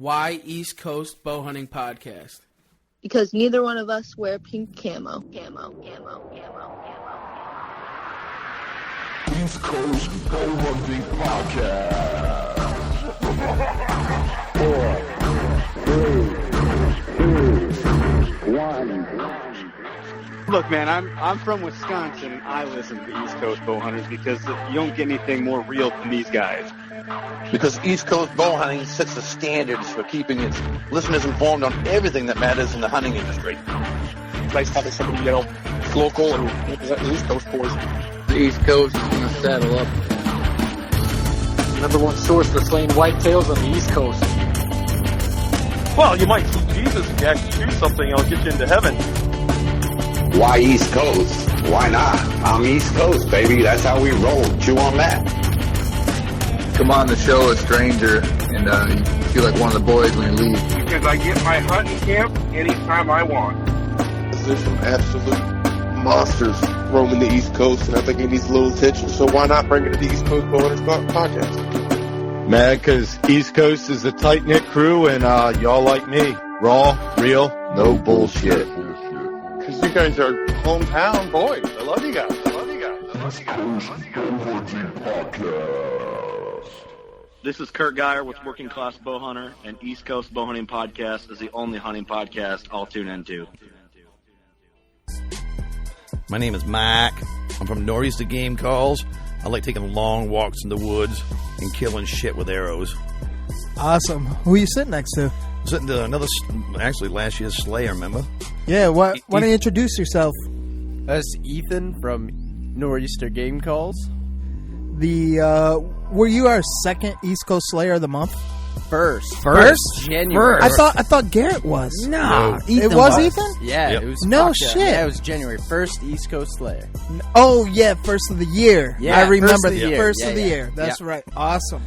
Why East Coast Bow Hunting Podcast? Because neither one of us wear pink camo. East Coast Bow Hunting Podcast. 4, 3, 2, 1. Look, man, I'm from Wisconsin, and I listen to East Coast Bow Hunters because you don't get anything more real than these guys. Because East Coast Bow Hunting sets the standards for keeping its listeners informed on everything that matters in the hunting industry. It's nice having somebody, local and represent the East Coast boys. The East Coast is going to saddle up. Number one source for slaying whitetails on the East Coast. Well, you might see Jesus if you actually do something, it'll get you into heaven. Why East Coast? Why not? I'm East Coast, baby. That's how we roll. Chew on that. Come on the show, a stranger, and you feel like one of the boys when you leave. Because I get my hunting camp anytime I want. There's some absolute monsters roaming the East Coast, and I think it needs a little attention, so why not bring it to the East Coast Bow Hunters podcast? Man, because East Coast is a tight-knit crew, and y'all like me. Raw, real, no bullshit. Because you guys are hometown boys. I love you guys. This is Kurt Geyer with Working Class Bow Hunter, and East Coast Bow Hunting Podcast is the only hunting podcast I'll tune into. My name is Mike. I'm from Northeast Deercamp Goals. I like taking long walks in the woods and killing shit with arrows. Awesome. Who are you sitting next to? I'm sitting to actually last year's Slayer, remember? Yeah, why don't you introduce yourself? That's Ethan from Nor'easter Game Calls. Were you our second East Coast Slayer of the month? First? January. I thought Garrett was. No. It was Ethan? Yeah, Yep. it was. No shit. Yeah, it was January 1st, East Coast Slayer. Oh, yeah, first of the year. Yeah, I remember the first of the year. That's right. Awesome.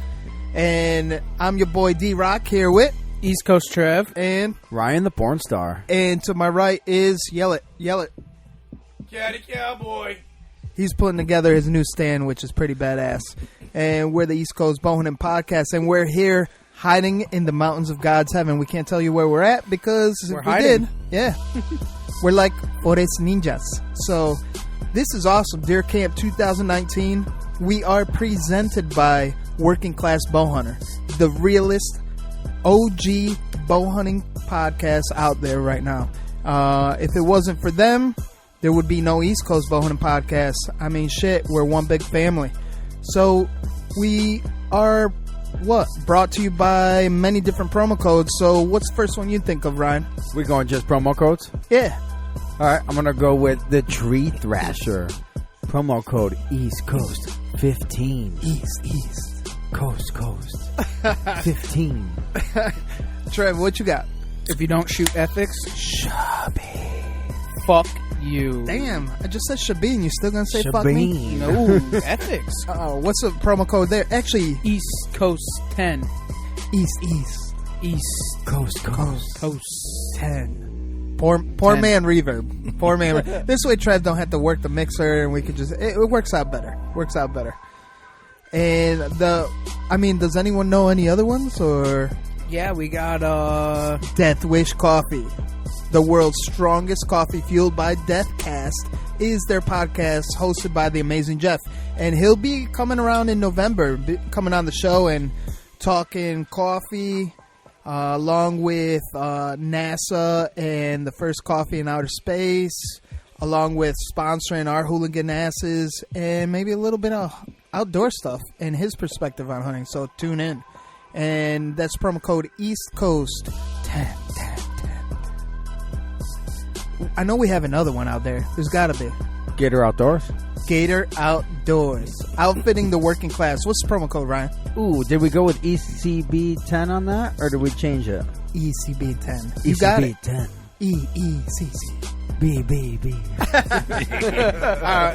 And I'm your boy D-Rock here with East Coast Trev. And Ryan the Porn Star. And to my right is Yell It. Caddy Cowboy. He's putting together his new stand, which is pretty badass. And we're the East Coast Bow Hunting Podcast, and we're here hiding in the mountains of God's heaven. We can't tell you where we're at because we're if we hiding. did, we're like Forest Ninjas. So this is awesome. Deercamp 2019. We are presented by Working Class Bow Hunter, the realest OG bow hunting podcast out there right now. If it wasn't for them, there would be no East Coast Bow Hunting Podcast. I mean, shit, we're one big family. So we are, brought to you by many different promo codes. So what's the first one you think of, Ryan? We're going just promo codes? Yeah. All right, I'm going to go with the Tree Thrasher. Promo code East Coast 15. East. Coast 15. Trev, what you got? If you don't shoot ethics, Shabby. fuck you. Damn, I just said Shabeen. You still gonna say Shabeen. fuck me? No, ethics. What's the promo code there? Actually, East Coast 10. East. Coast 10. Poor man reverb. Poor man. This way Trev don't have to work the mixer, and we could just it works out better. And does anyone know any other ones or? Yeah, we got Death Wish Coffee, the world's strongest coffee fueled by Deathcast, is their podcast hosted by the amazing Jeff, and he'll be coming around in November, coming on the show and talking coffee. Along with NASA and the first coffee in outer space, along with sponsoring our hooligan asses, and maybe a little bit of outdoor stuff and his perspective on hunting. So tune in. And that's promo code East Coast 10. I know we have another one out there. There's got to be. Gator Outdoors. Outfitting the working class. What's the promo code, Ryan? Ooh, did we go with ECB 10 on that, or did we change it? ECB 10. You got it. 10. EECC. B.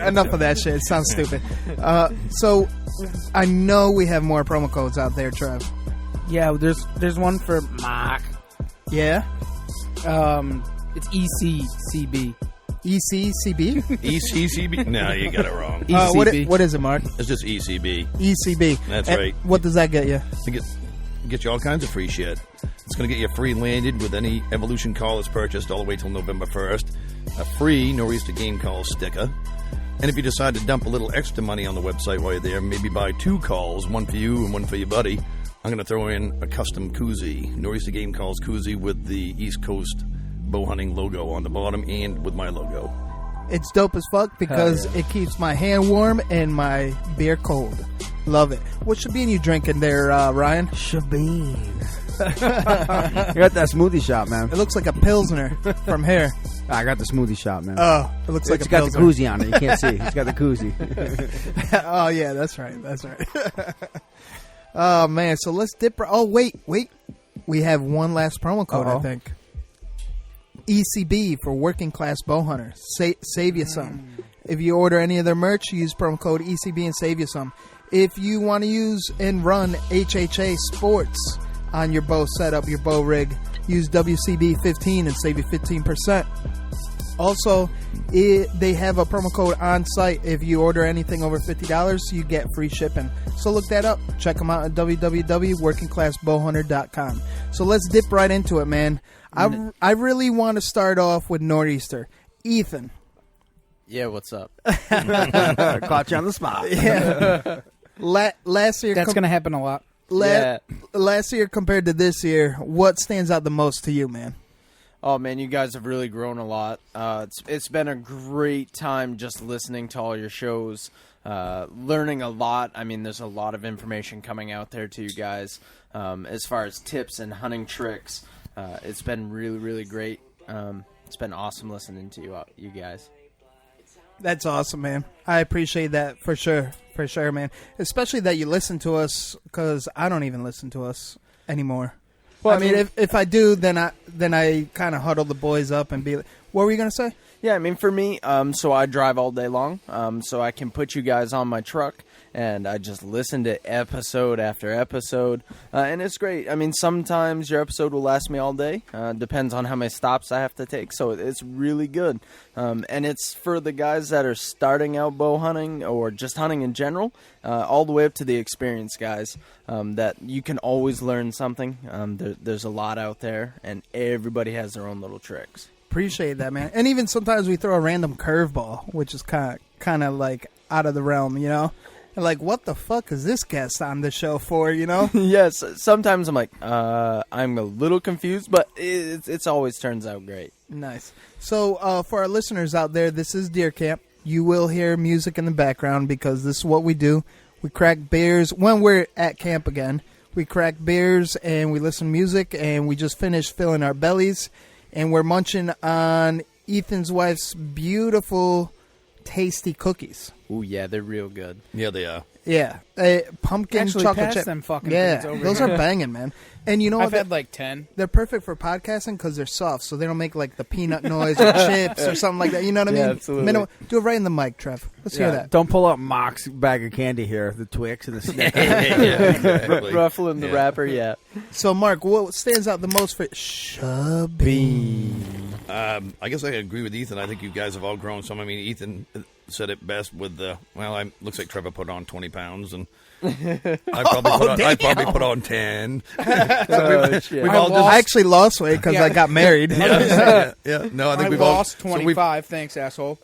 Enough of that shit. It sounds stupid. So I know we have more promo codes out there, Trev. Yeah, there's one for Mark. Yeah. It's ECCB. ECCB? ECCB? No, you got it wrong. What is it, Mark? It's just ECB. ECB. That's and right. What does that get you? I think it get you all kinds of free shit. It's going to get you a free lanyard with any Evolution call that's purchased all the way till November 1st, a free Nor'easter Game Calls sticker, and if you decide to dump a little extra money on the website while you're there, maybe buy 2 calls, one for you and one for your buddy, I'm going to throw in a custom koozie, Nor'easter Game Calls koozie with the East Coast bow hunting logo on the bottom and with my logo. It's dope as fuck because it keeps my hand warm and my beer cold. Love it. What Shabin you drinking there, Ryan? Shabin. You got that smoothie shop, man. It looks like a Pilsner from here. I got the smoothie shop, man. Oh, it looks like it's a got Pilsner. the koozie on it. You can't see. It's got the koozie. Oh, yeah, that's right. That's right. Oh, man. So let's dip. Oh, wait. We have one last promo code, I think. ECB for working class bow hunters. Save you some. If you order any of their merch, use promo code ECB and save you some. If you want to use and run HHA Sports on your bow setup, your bow rig, use WCB15 and save you 15%. Also, they have a promo code on site. If you order anything over $50, you get free shipping. So look that up. Check them out at www.workingclassbowhunter.com. So let's dip right into it, man. I really want to start off with Nor'easter. Ethan. Yeah, what's up? Caught you on the spot. Yeah. Last year, that's going to happen a lot. Last year compared to this year, what stands out the most to you, man? Oh, man, you guys have really grown a lot. It's been a great time just listening to all your shows, learning a lot. I mean, there's a lot of information coming out there to you guys as far as tips and hunting tricks. It's been really, really great. It's been awesome listening to you guys. That's awesome, man. I appreciate that for sure. For sure, man. Especially that you listen to us, because I don't even listen to us anymore. Well, I mean, if I do, then I kind of huddle the boys up and be like, what were you going to say? Yeah, I mean, for me, so I drive all day long, so I can put you guys on my truck, and I just listen to episode after episode, and it's great. I mean, sometimes your episode will last me all day. Depends on how many stops I have to take, so it's really good. And it's for the guys that are starting out bow hunting or just hunting in general, all the way up to the experienced guys, that you can always learn something. There's a lot out there, and everybody has their own little tricks. Appreciate that, man. And even sometimes we throw a random curveball, which is kind of like out of the realm, you know? And like, what the fuck is this guest on the show for, you know? Yes, sometimes I'm like, I'm a little confused, but it's always turns out great. Nice. So for our listeners out there, this is Deercamp. You will hear music in the background because this is what we do. We crack beers when we're at camp again. We crack beers and we listen to music, and we just finished filling our bellies. And we're munching on Ethan's wife's beautiful, tasty cookies. Ooh, yeah, they're real good. Yeah, they are. Yeah. Pumpkin chocolate chip. Them fucking yeah, things over those here. are banging, man. And you know I've what? had like 10. They're perfect for podcasting because they're soft, so they don't make like the peanut noise or chips or something like that. You know what I mean? Yeah, absolutely. Do it right in the mic, Trev. Let's hear that. Don't pull up Mock's bag of candy here. The Twix and the Snickers. Exactly. Ruffling the wrapper, yeah. So, Mark, what stands out the most for Shabby? I guess I agree with Ethan. I think you guys have all grown some. I mean, Ethan said it best with the, looks like Trevor put on 20 pounds, and I probably put on 10. I actually lost weight because I got married. Yeah. No, I think we've lost 25. Thanks, asshole.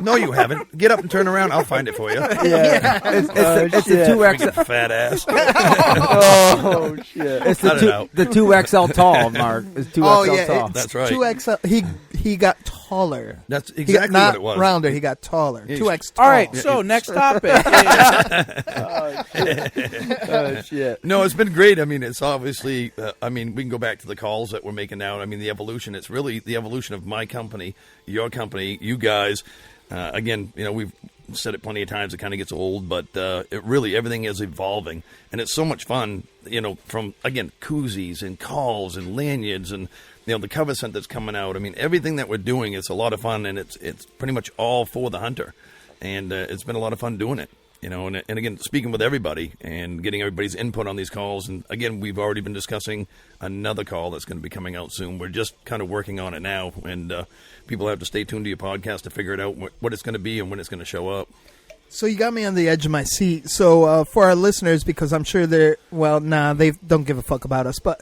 No, you haven't. Get up and turn around. I'll find it for you. Yeah. It's the 2X. Fat ass. Oh, shit. It's the 2XL tall, Mark. It's 2XL tall. That's right. 2XL. He got taller. That's exactly what it was. Not rounder. He got taller. 2X tall. All right, so next topic. Oh, shit. No, it's been great. I mean, it's obviously, we can go back to the calls that we're making now. I mean, the evolution, it's really the evolution of my company, your company, you guys. Again, we've said it plenty of times. It kind of gets old, but it really, everything is evolving. And it's so much fun, from, again, koozies and calls and lanyards and, the cover scent that's coming out. I mean, everything that we're doing, it's a lot of fun, and it's pretty much all for the hunter. And it's been a lot of fun doing it. And again, speaking with everybody and getting everybody's input on these calls. And again, we've already been discussing another call that's going to be coming out soon. We're just kind of working on it now, and people have to stay tuned to your podcast to figure it out what it's going to be and when it's going to show up. So you got me on the edge of my seat. So for our listeners, because I'm sure they don't give a fuck about us, but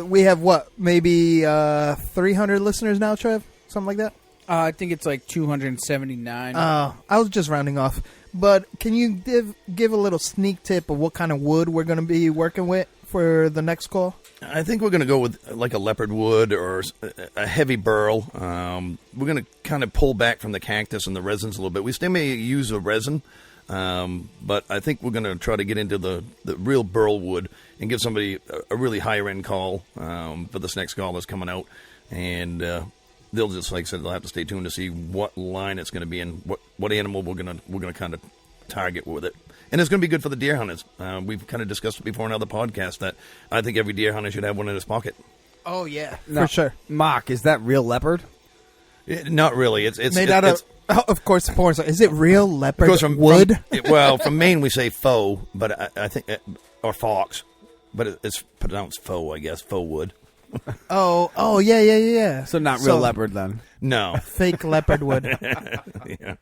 we have maybe 300 listeners now, Trev? Something like that? I think it's like 279. I was just rounding off. But can you give a little sneak tip of what kind of wood we're going to be working with for the next call? I think we're going to go with like a leopard wood or a heavy burl. We're going to kind of pull back from the cactus and the resins a little bit. We still may use a resin, but I think we're going to try to get into the real burl wood and give somebody a really higher end call for this next call that's coming out. And they'll just, like I said, they'll have to stay tuned to see what line it's going to be and what animal we're going to kind of target with it. And it's going to be good for the deer hunters. We've kind of discussed it before in other podcasts that I think every deer hunter should have one in his pocket. Oh, yeah, for sure. Mark, is that real leopard? Not really. It's made out of course, the porn star. Is it real leopard wood? From Maine we say faux, but I think, or fox, but it's pronounced faux, I guess, faux wood. Oh, yeah. So not real leopard then? No. Fake leopard wood. Yeah.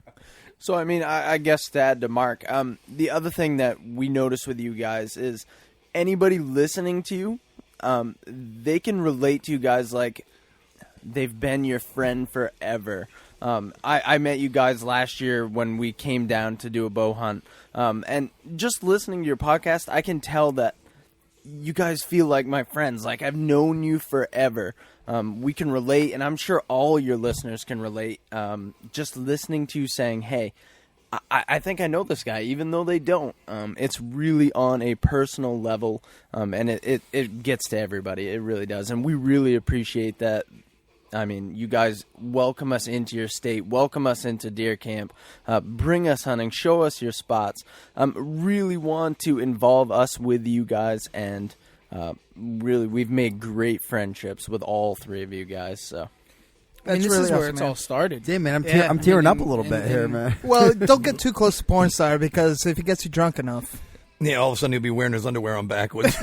So, I mean, I guess to add to Mark, the other thing that we notice with you guys is anybody listening to you, they can relate to you guys like they've been your friend forever. I met you guys last year when we came down to do a bow hunt. And just listening to your podcast, I can tell that you guys feel like my friends. Like, I've known you forever. We can relate, and I'm sure all your listeners can relate. Just listening to you saying, hey, I think I know this guy, even though they don't. It's really on a personal level, and it gets to everybody. It really does, and we really appreciate that. I mean, you guys welcome us into your state, welcome us into deer camp, bring us hunting, show us your spots. Really want to involve us with you guys, and really, we've made great friendships with all three of you guys. So, this is where it's all started. Yeah, man, I'm tearing up a little bit here, man. Well, don't get too close to porn star, because if he gets you drunk enough, yeah, all of a sudden he'll be wearing his underwear on backwards.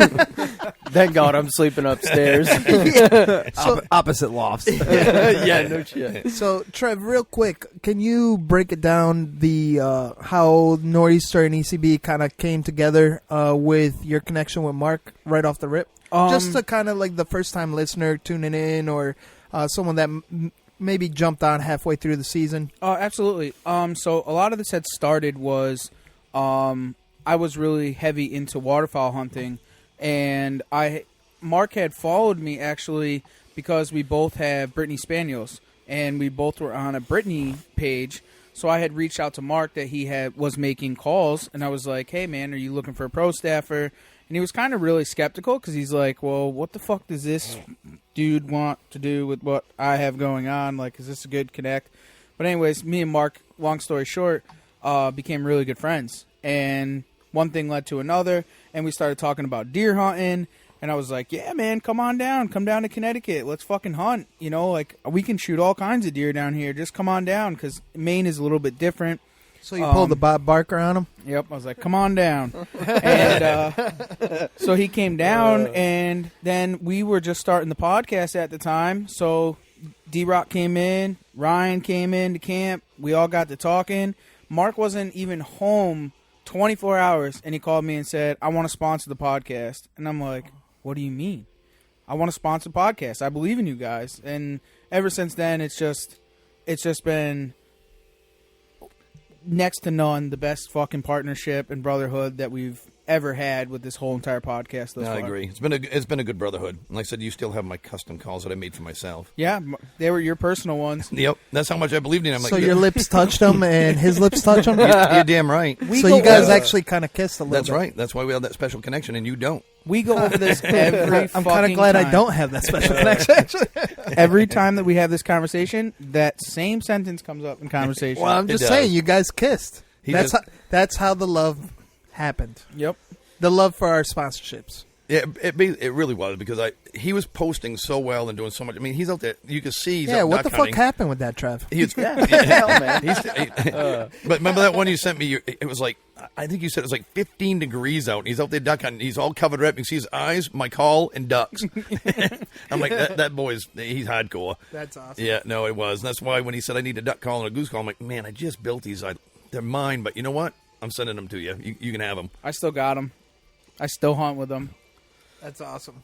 Thank God I'm sleeping upstairs. Opposite lofts. Yeah, no shit. So, Trev, real quick, can you break it down the how Nor'easter and ECB kind of came together with your connection with Mark right off the rip? Just to kind of like the first-time listener tuning in, or someone that maybe jumped on halfway through the season. Absolutely. So a lot of this had started was I was really heavy into waterfowl hunting, and Mark had followed me actually because we both have Brittany Spaniels, and we both were on a Brittany page. So I had reached out to Mark that he was making calls, and I was like, hey, man, are you looking for a pro staffer? And he was kind of really skeptical because he's like, well, what the fuck does this dude want to do with what I have going on? Like, is this a good connect? But anyways, me and Mark, long story short, became really good friends. And one thing led to another, and we started talking about deer hunting. And I was like, yeah, man, come on down. Come down to Connecticut. Let's fucking hunt. You know, like, we can shoot all kinds of deer down here. Just come on down, because Maine is a little bit different. So you pulled the Bob Barker on him? Yep. I was like, come on down. And so he came down, and then we were just starting the podcast at the time. So D-Rock came in. Ryan came in to camp. We all got to talking. Mark wasn't even home 24 hours, and he called me and said, I want to sponsor the podcast. And I'm like, what do you mean? I want to sponsor the podcast. I believe in you guys. And ever since then, it's just been next to none the best fucking partnership and brotherhood that we've ever had with this whole entire podcast thus far. I agree. It's been a good brotherhood. Like I said, you still have my custom calls that I made for myself. Yeah, they were your personal ones. Yep, that's how much I believed in him. So your lips touched him and his lips touched him? You're damn right. So you guys actually kind of kissed a little bit. That's right. That's why we have that special connection, and you don't. We go over this every I'm kind of glad time. I don't have that special connection, actually. Every time that we have this conversation, that same sentence comes up in conversation. Well, I'm just saying, you guys kissed. That's how the love happened. Yep. The love for our sponsorships. Yeah, it really was, because he was posting so well and doing so much. I mean, he's out there. You can see he's out what the duck hunting. fuck happened with that, Trev? Hell, man. But remember that one you sent me? It was like, I think you said it was like 15 degrees out, and he's out there duck hunting. He's all covered up. You can see his eyes, my call, and ducks. I'm like, that boy's, he's hardcore. That's awesome. Yeah, no, it was. And that's why when he said I need a duck call and a goose call, I'm like, man, I just built these. They're mine, but you know what? I'm sending them to you. You can have them. I still got them. I still hunt with them. That's awesome.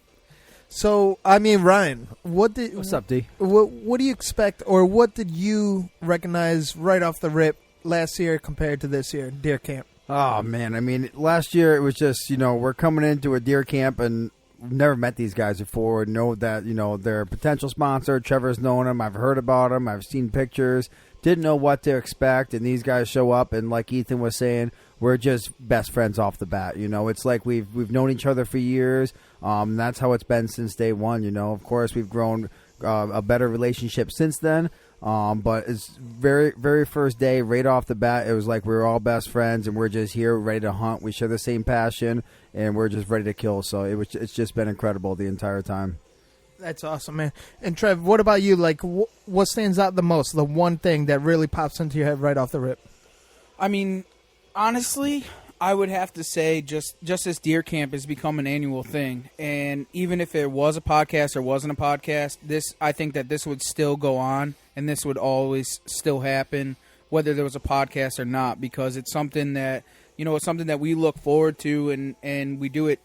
So, I mean, Ryan, what's up, D? What do you expect, or what did you recognize right off the rip last year compared to this year, deer camp? Oh, man. I mean, last year it was just, we're coming into a deer camp and we've never met these guys before. Know that, they're a potential sponsor. Trevor's known them. I've heard about them. I've seen pictures. Didn't know what to expect. And these guys show up, and like Ethan was saying, we're just best friends off the bat. It's like we've known each other for years. That's how it's been since day one. Of course, we've grown a better relationship since then. But it's very, very first day, right off the bat, it was like we were all best friends, and we're just here ready to hunt. We share the same passion, and we're just ready to kill. So it's just been incredible the entire time. That's awesome, man. And Trev, what about you? Like, what stands out the most? The one thing that really pops into your head right off the rip? I mean, honestly, I would have to say just as deer camp has become an annual thing, and even if it was a podcast or wasn't a podcast, I think that this would still go on, and this would always still happen, whether there was a podcast or not, because it's something that it's something that we look forward to, and we do it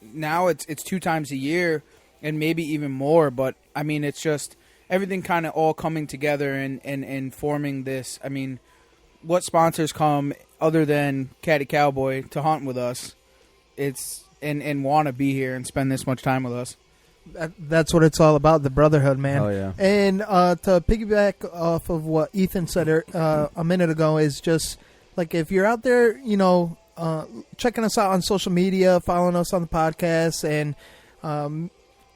now. It's 2 times a year, and maybe even more. But I mean, it's just everything kind of all coming together and forming this. I mean, what sponsors come other than Caddy Cowboy to hunt with us? It's and want to be here and spend this much time with us. That's what it's all about, the Brotherhood, man. Oh, yeah. And to piggyback off of what Ethan said a minute ago is just, like, if you're out there, checking us out on social media, following us on the podcast, and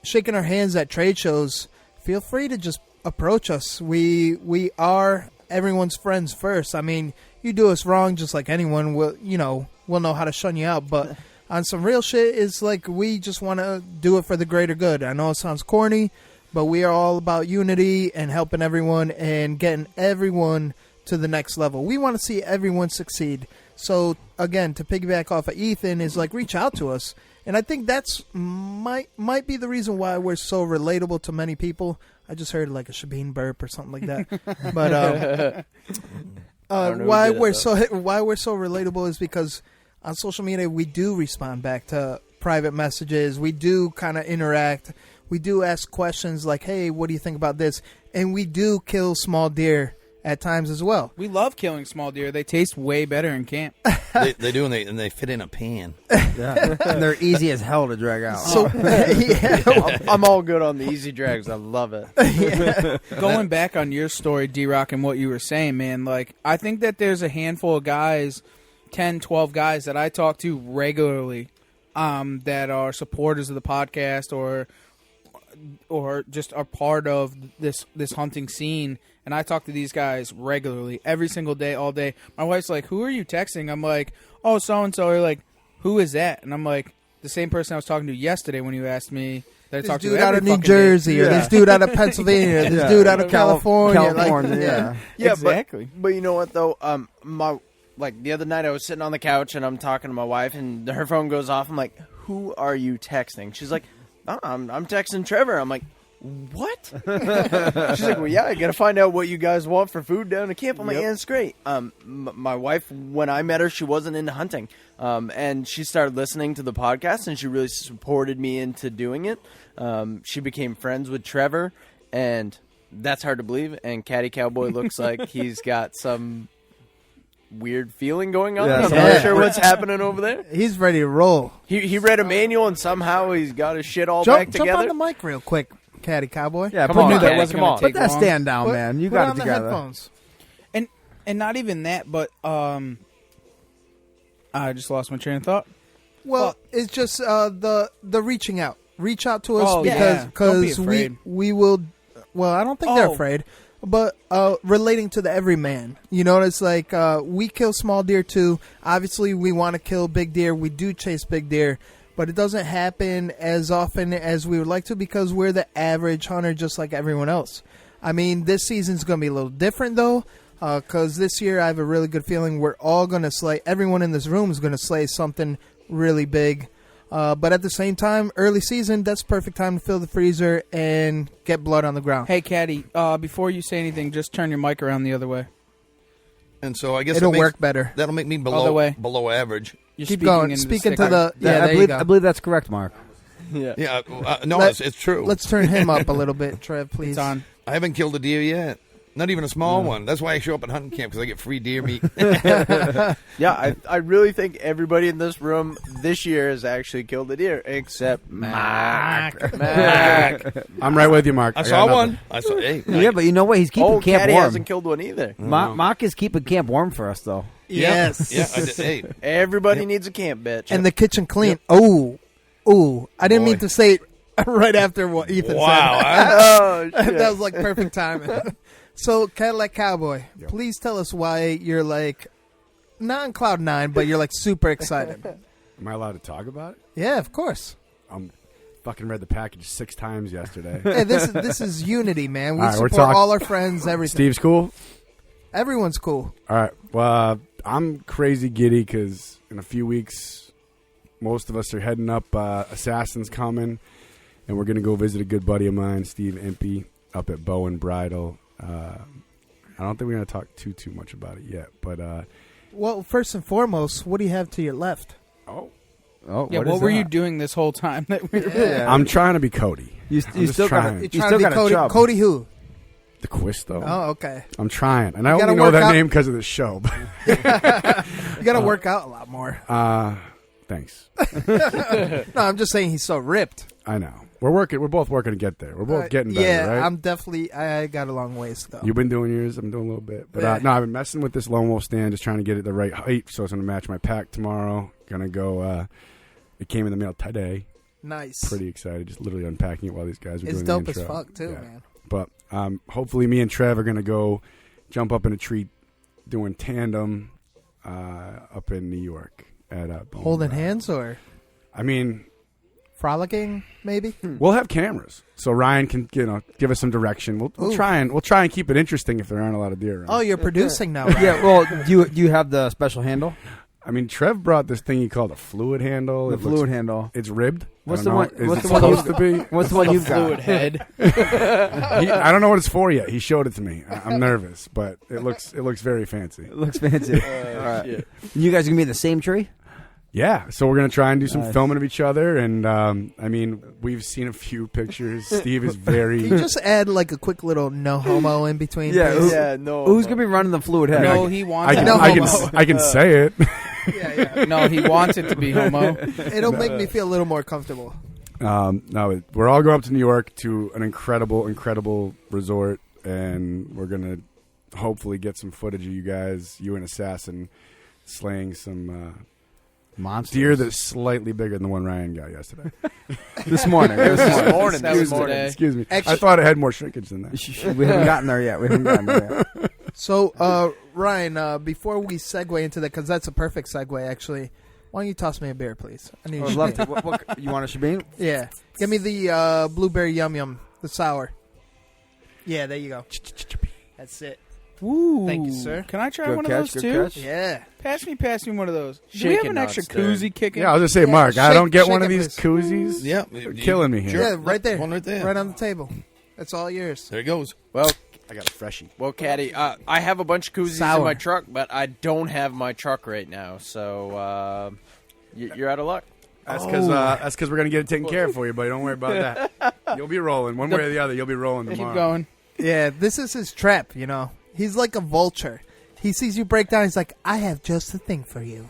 shaking our hands at trade shows, feel free to just approach us. We are everyone's friends first. I mean, you do us wrong, just like anyone, we'll know how to shun you out, but on some real shit, it's like we just want to do it for the greater good. I know it sounds corny, but we are all about unity and helping everyone and getting everyone to the next level. We want to see everyone succeed. So, again, to piggyback off of Ethan, is like, reach out to us. And I think that's might be the reason why we're so relatable to many people. I just heard like a Shabine burp or something like that. But why we're so relatable is because on social media we do respond back to private messages. We do kind of interact. We do ask questions like, "Hey, what do you think about this?" And we do kill small deer at times as well. We love killing small deer. They taste way better in camp. They do, and they fit in a pan. Yeah. And they're easy as hell to drag out. So, I'm all good on the easy drags. I love it. Going back on your story, D-Rock, and what you were saying, man, like, I think that there's a handful of guys, 10, 12 guys that I talk to regularly that are supporters of the podcast or just are part of this hunting scene. And I talk to these guys regularly, every single day, all day. My wife's like, "Who are you texting?" I'm like, "Oh, so-and-so." They're like, "Who is that?" And I'm like, "The same person I was talking to yesterday when you asked me that I this talked to dude every out of New fucking Jersey, day." or this dude out of Pennsylvania, or this dude out of California. Yeah. Yeah, exactly. But you know what, though? The other night I was sitting on the couch and I'm talking to my wife and her phone goes off. I'm like, "Who are you texting?" She's like, I'm texting Trevor. I'm like, "What?" She's like, "Well, yeah, I got to find out what you guys want for food down at camp." I'm like, "Yeah, it's great." My wife, when I met her, she wasn't into hunting. And she started listening to the podcast and she really supported me into doing it. She became friends with Trevor, and that's hard to believe. And Caddy Cowboy looks like he's got some weird feeling going on. I'm not sure what's happening over there. He's ready to roll. He read a manual and somehow he's got his shit all back together. Jump on the mic real quick, Caddy Cowboy. Yeah, come on, Caddy, come on. Put that stand down, man. You got it together. The headphones. And not even that, but I just lost my train of thought. Well, it's just the reaching out. Reach out to us because we will. Well, I don't think they're afraid, but relating to the everyman, it's like we kill small deer too. Obviously, we want to kill big deer. We do chase big deer, but it doesn't happen as often as we would like to because we're the average hunter, just like everyone else. I mean, this season's going to be a little different though. Because this year I have a really good feeling we're all going to slay. Everyone in this room is going to slay something really big. But at the same time, early season, that's perfect time to fill the freezer and get blood on the ground. Hey, Caddy, before you say anything, just turn your mic around the other way. And so I guess it'll work better. That'll make me Other way. below average. You're Keep speaking going. into Speaking the to the. Yeah, there you go. I believe that's correct, Mark. Yeah. No, it's true. Let's turn him up a little bit, Trev, please. It's on. I haven't killed a deer yet. Not even a small one. That's why I show up at hunting camp, because I get free deer meat. Yeah, I really think everybody in this room this year has actually killed a deer, except Mac. I'm right with you, Mark. I saw one. Yeah, but you know what? He's keeping camp Caddy warm. hasn't killed one either. Mark is keeping camp warm for us, though. Yes. Yeah, I did. Hey. Everybody needs a camp, bitch. And the kitchen clean. Oh, I didn't mean to say it right after what Ethan said. Oh, shit. That was like perfect timing. So, Cadillac Cowboy, please tell us why you're like not on cloud 9, but you're like super excited. Am I allowed to talk about it? Yeah, of course. Fucking read the package 6 times yesterday. Hey, this is unity, man. We All right, we're support talking- all our friends, everything. Steve's cool? Everyone's cool. All right. Well, I'm crazy giddy because in a few weeks, most of us are heading up. Assassin's coming, and we're going to go visit a good buddy of mine, Steve Impey, up at Bow and Bridle. I don't think we're going to talk too much about it yet, but Well, first and foremost, what do you have to your left? Yeah, what were you doing this whole time that we were I'm trying to be Cody. You still got You're trying to be Cody. Cody who? The Quisto. Oh, okay. I'm trying, and I gotta only know work that out- name because of the show. You got to work out a lot more. Thanks. No, I'm just saying he's so ripped. I know. We're both working to get there. We're both getting better, yeah, right? I'm definitely. I got a long ways to go. You've been doing yours. I'm doing a little bit. But Yeah. no, I've been messing with this lone wolf stand, just trying to get it the right height, so it's going to match my pack tomorrow. Going to go. It came in the mail today. Nice. Pretty excited. Just literally unpacking it while these guys are It's doing dope the as intro. fuck, too, man. But hopefully me and Trev are going to go jump up in a tree doing tandem up in New York at Holding hands or I mean, frolicking, maybe. we'll have cameras, so Ryan can give us some direction. We'll try and keep it interesting if there aren't a lot of deer around. Oh, you're producing now. Right? Yeah, well, do you have the special handle? I mean, Trev brought this thing he called a fluid handle. The fluid handle. It's ribbed. What's I the don't one? know. Is What's it the one? supposed to be? What's the one you've got? fluid head. I don't know what it's for yet. He showed it to me. I'm nervous, but it looks very fancy. It looks fancy. All right. You guys gonna be in the same tree? Yeah, so we're gonna try and do some Nice. filming of each other, and I mean, we've seen a few pictures. Steve is very. Can you just add like a quick little no homo in between? Yeah. please? no. Who's gonna be running the fluid head? No, he wants I can, it. I can say it. No, he wants it to be homo. It'll make me feel a little more comfortable. No, we're all going up to New York to an incredible resort, and we're gonna hopefully get some footage of you and Assassin slaying some monsters. Deer that's slightly bigger than the one Ryan got yesterday. This morning. That was Excuse me. today. Excuse me. Actually- I thought it had more shrinkage than that. We haven't gotten there yet. So, Ryan, before we segue into that, because that's a perfect segue, actually, why don't you toss me a beer, please? I need a I'd love to. Shabin. What, you want a Shabin? Yeah. Give me the blueberry yum yum, the sour. Yeah, there you go. That's it. Ooh. Thank you, sir. Can I try Good one catch, of good those too? catch. Yeah. Pass me one of those. Do we Shaken have an extra nuts, dude. koozie kicking? Yeah, I was just saying, Yeah, Mark, I shake- don't get one shake of it, these please. koozies. Yeah, You're killing me here. Yeah, right there. One right there. Right on the table. That's all yours. There it goes. Well, I got a freshie. well, Caddy, I have a bunch of koozies Sour. in my truck, but I don't have my truck right now, so you're out of luck. That's because we're gonna get it taken care of for you, buddy. Don't worry about that. You'll be rolling one way or the other. You'll be rolling tomorrow. Keep going. Yeah, this is his trap, you know. He's like a vulture. He sees you break down. He's like, I have just the thing for you.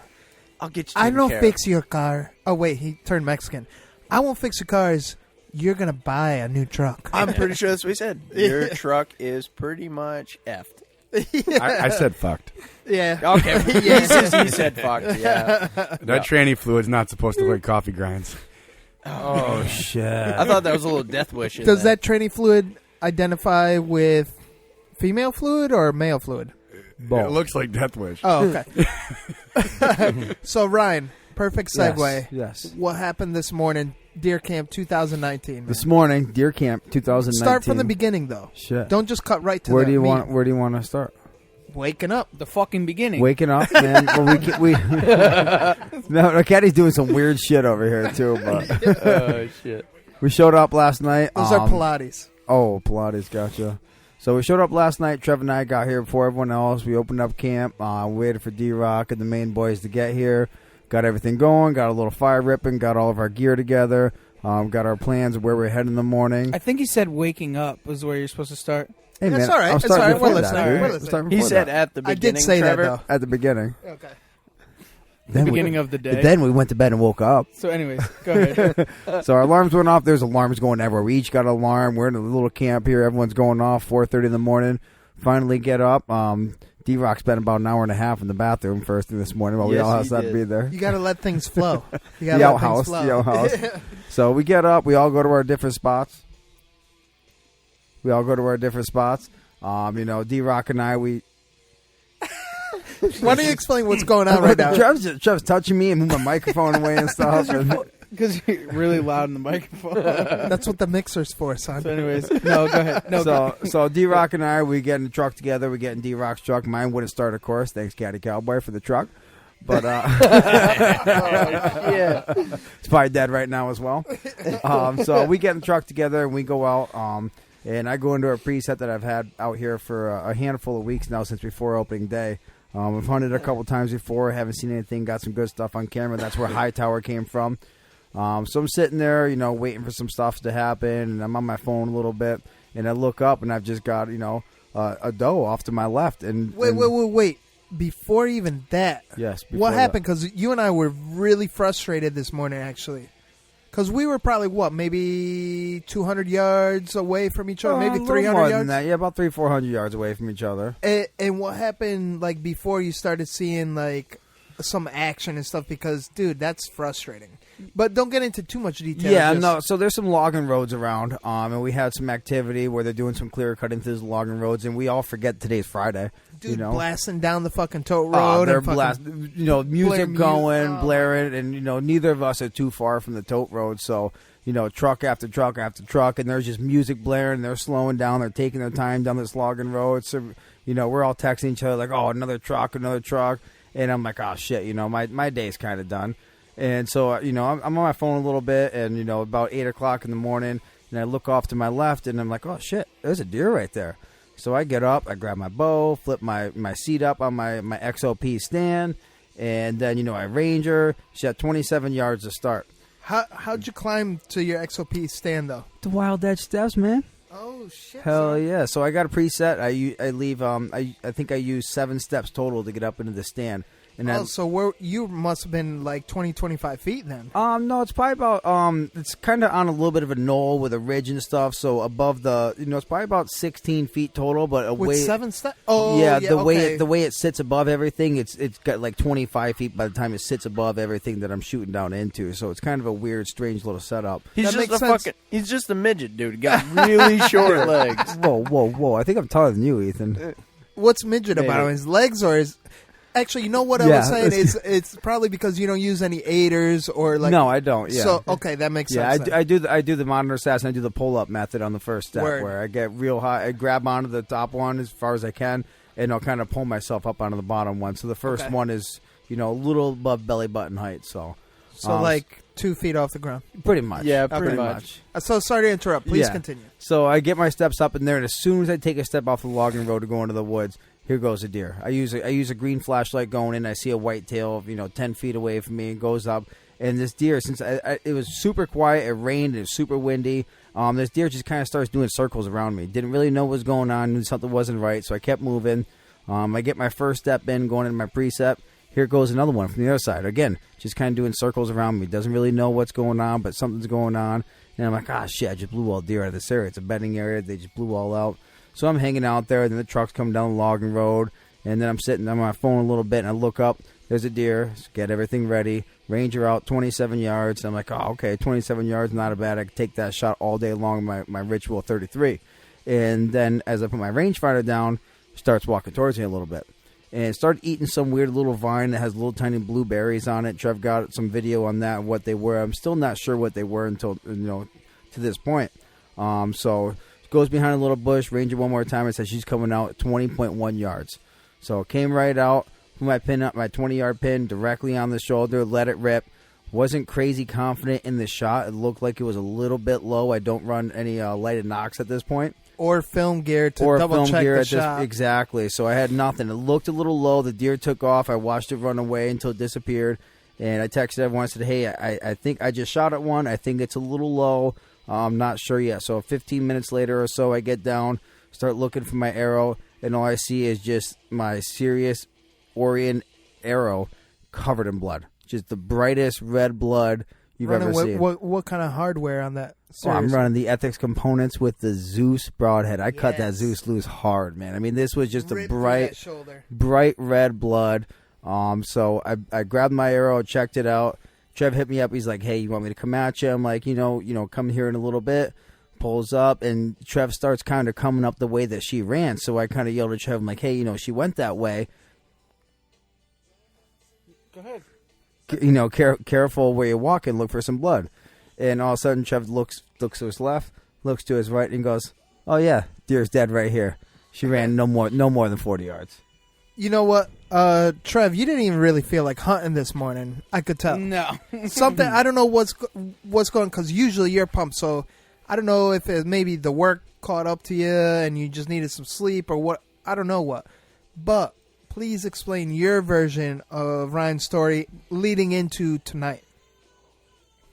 I'll get you. I taken don't care fix your car. Oh, wait, he turned Mexican. I won't fix your cars. You're going to buy a new truck. of. I'm pretty sure that's what he said. Your truck is pretty much effed. I said fucked. Yeah. Okay, he said fucked. Yeah. That tranny fluid's not supposed to like coffee grinds. Oh shit! I thought that was a little death wish. In Does there. that tranny fluid identify with female fluid or male fluid? It looks like Death Wish. Oh, okay. So, Ryan, perfect segue. Yes. What happened this morning, Deercamp 2019? man? This morning, Deercamp 2019. Start from the beginning, though. Shit. Don't just cut right to Where the do you meat. want? Where do you want to start? Waking up. The fucking beginning. Waking up, man. Well, we no, Caddy's doing some weird shit over here too. But Oh shit! we showed up last night. Those are Pilates. Oh, Pilates, gotcha. So we showed up last night. Trev and I got here before everyone else. We opened up camp. Waited for D-Rock and the main boys to get here. Got everything going. Got a little fire ripping. Got all of our gear together. Got our plans of where we're heading in the morning. I think he said waking up was where you're supposed to start. Hey, That's man, all right. I'm That's all right. starting We're before that, listening. dude. We're I'm starting He before said that. at the I beginning. did say Trevor. that, though. At the beginning. Okay. The beginning of the day. Then we went to bed and woke up. So anyways, go ahead. So our alarms went off. There's alarms going everywhere. We each got an alarm. We're in a little camp here. Everyone's going off 4:30 in the morning. Finally get up. D-Rock spent about an hour and a half in the bathroom first thing this morning while we Yes, all he had to did. be there. You got to let things flow. You The got to let outhouse. things flow. The outhouse. So we get up. We all go to our different spots. D-Rock and I, we... Why don't you explain what's going on right now? Trev's touching me and moving my microphone away and stuff. Because you're really loud in the microphone. That's what the mixer's for, son. So anyways, no, go ahead. No, So D-Rock and I, we get in the truck together. We get in D-Rock's truck. Mine wouldn't start, of course. Thanks, Caddy Cowboy, for the truck. But yeah, it's probably dead right now as well. So we get in the truck together and we go out. And I go into a preset that I've had out here for a handful of weeks now since before opening day. I've hunted a couple times before. Haven't seen anything. Got some good stuff on camera. That's where Hightower came from. So I'm sitting there, waiting for some stuff to happen. And I'm on my phone a little bit. And I look up and I've just got, a doe off to my left. And Wait. Before even that, Yes. what before happened? Because you and I were really frustrated this morning, actually. Because we were probably, maybe 200 yards away from each other, maybe a little 300 more yards? than that. Yeah, about 300-400 yards away from each other. And what happened, before you started seeing, some action and stuff? Because, dude, that's frustrating. But don't get into too much detail. Yeah, just- no. So there's some logging roads around, and we had some activity where they're doing some clear cutting through the logging roads, and we all forget today's Friday. Dude, blasting down the fucking tote road. They're and fucking blasting, blare music going, blaring, and neither of us are too far from the tote road, so truck after truck after truck, and there's just music blaring. They're slowing down. They're taking their time down this logging road. So we're all texting each other like, "Oh, another truck," and I'm like, "Oh shit," my day's kind of done. And so I'm on my phone a little bit, and about 8 o'clock in the morning, and I look off to my left, and I'm like, "Oh shit, there's a deer right there." So I get up, I grab my bow, flip my seat up on my XOP stand, and then I range her. She's at 27 yards to start. How'd you climb to your XOP stand, though? The Wild Edge steps, man. Oh, shit. Hell yeah. So I got a preset. I leave, I think I use 7 steps total to get up into the stand. And so you must have been 20, 25 feet then. No, it's probably about, it's kind of on a little bit of a knoll with a ridge and stuff. So above the, it's probably about 16 feet total, but With 7 steps? Oh, yeah, okay. the way it sits above everything, it's got 25 feet by the time it sits above everything that I'm shooting down into. So it's kind of a weird, strange little setup. He's just a midget, dude. He got really short legs. Whoa. I think I'm taller than you, Ethan. What's midget about him? His legs or his... Actually, you know what I was saying? It's probably because you don't use any aiders or No, I don't. Yeah. So okay, that makes sense. Yeah, I do the monitor assassin. I do the pull up method on the first step where I get real high. I grab onto the top one as far as I can, and I'll kind of pull myself up onto the bottom one. So the first one is a little above belly button height. So 2 feet off the ground. Pretty much. Yeah, pretty much. So sorry to interrupt. Please continue. So I get my steps up in there, and as soon as I take a step off the logging road to go into the woods, here goes a deer. I use a green flashlight going in. I see a white tail, 10 feet away from me. It goes up, and this deer, since it was super quiet, it rained, it was super windy. This deer just kind of starts doing circles around me. Didn't really know what was going on. Knew something wasn't right, so I kept moving. I get my first step in, going into my precept. Here goes another one from the other side. Again, just kind of doing circles around me. Doesn't really know what's going on, but something's going on. And I'm like, shit, I just blew all deer out of this area. It's a bedding area. They just blew all out. So I'm hanging out there, and then the truck's coming down the logging road, and then I'm sitting on my phone a little bit, and I look up. There's a deer. Get everything ready. Ranger out 27 yards. I'm like, okay, 27 yards, not a bad. I can take that shot all day long, my ritual 33. And then as I put my rangefinder down, starts walking towards me a little bit. And started eating some weird little vine that has little tiny blueberries on it. Trev got some video on that, what they were. I'm still not sure what they were until, to this point. So goes behind a little bush, ranger one more time, and says she's coming out at 20.1 yards. So came right out, put my pin up, my 20-yard pin directly on the shoulder, let it rip. Wasn't crazy confident in the shot. It looked like it was a little bit low. I don't run any lighted knocks at this point. or film gear to or double film check gear the at this shot. exactly. So I had nothing. It looked a little low. The deer took off. I watched it run away until it disappeared. And I texted everyone. I said, "Hey, I think I just shot at one. I think it's a little low. I'm not sure yet." So 15 minutes later or so, I get down, start looking for my arrow, and all I see is just my Sirius Orion arrow covered in blood. Just the brightest red blood you've ever seen. What kind of hardware on that? Oh, I'm running the Ethics components with the Zeus broadhead. I cut that Zeus loose hard, man. I mean, this was just a bright red blood. So I grabbed my arrow, checked it out. Trev hit me up. He's like, "Hey, you want me to come at you?" I'm like, come here in a little bit. Pulls up, and Trev starts kind of coming up the way that she ran. So I kind of yelled at Trev, I'm like, "Hey, she went that way. Go ahead. Careful where you're walking. Look for some blood." And all of a sudden, Trev looks to his left, looks to his right, and goes, "Oh yeah, deer's dead right here. She ran no more than 40 yards." You know what, Trev? You didn't even really feel like hunting this morning. I could tell. No, something. I don't know what's going. Because usually you're pumped, so I don't know if maybe the work caught up to you and you just needed some sleep or what. I don't know what, but please explain your version of Ryan's story leading into tonight.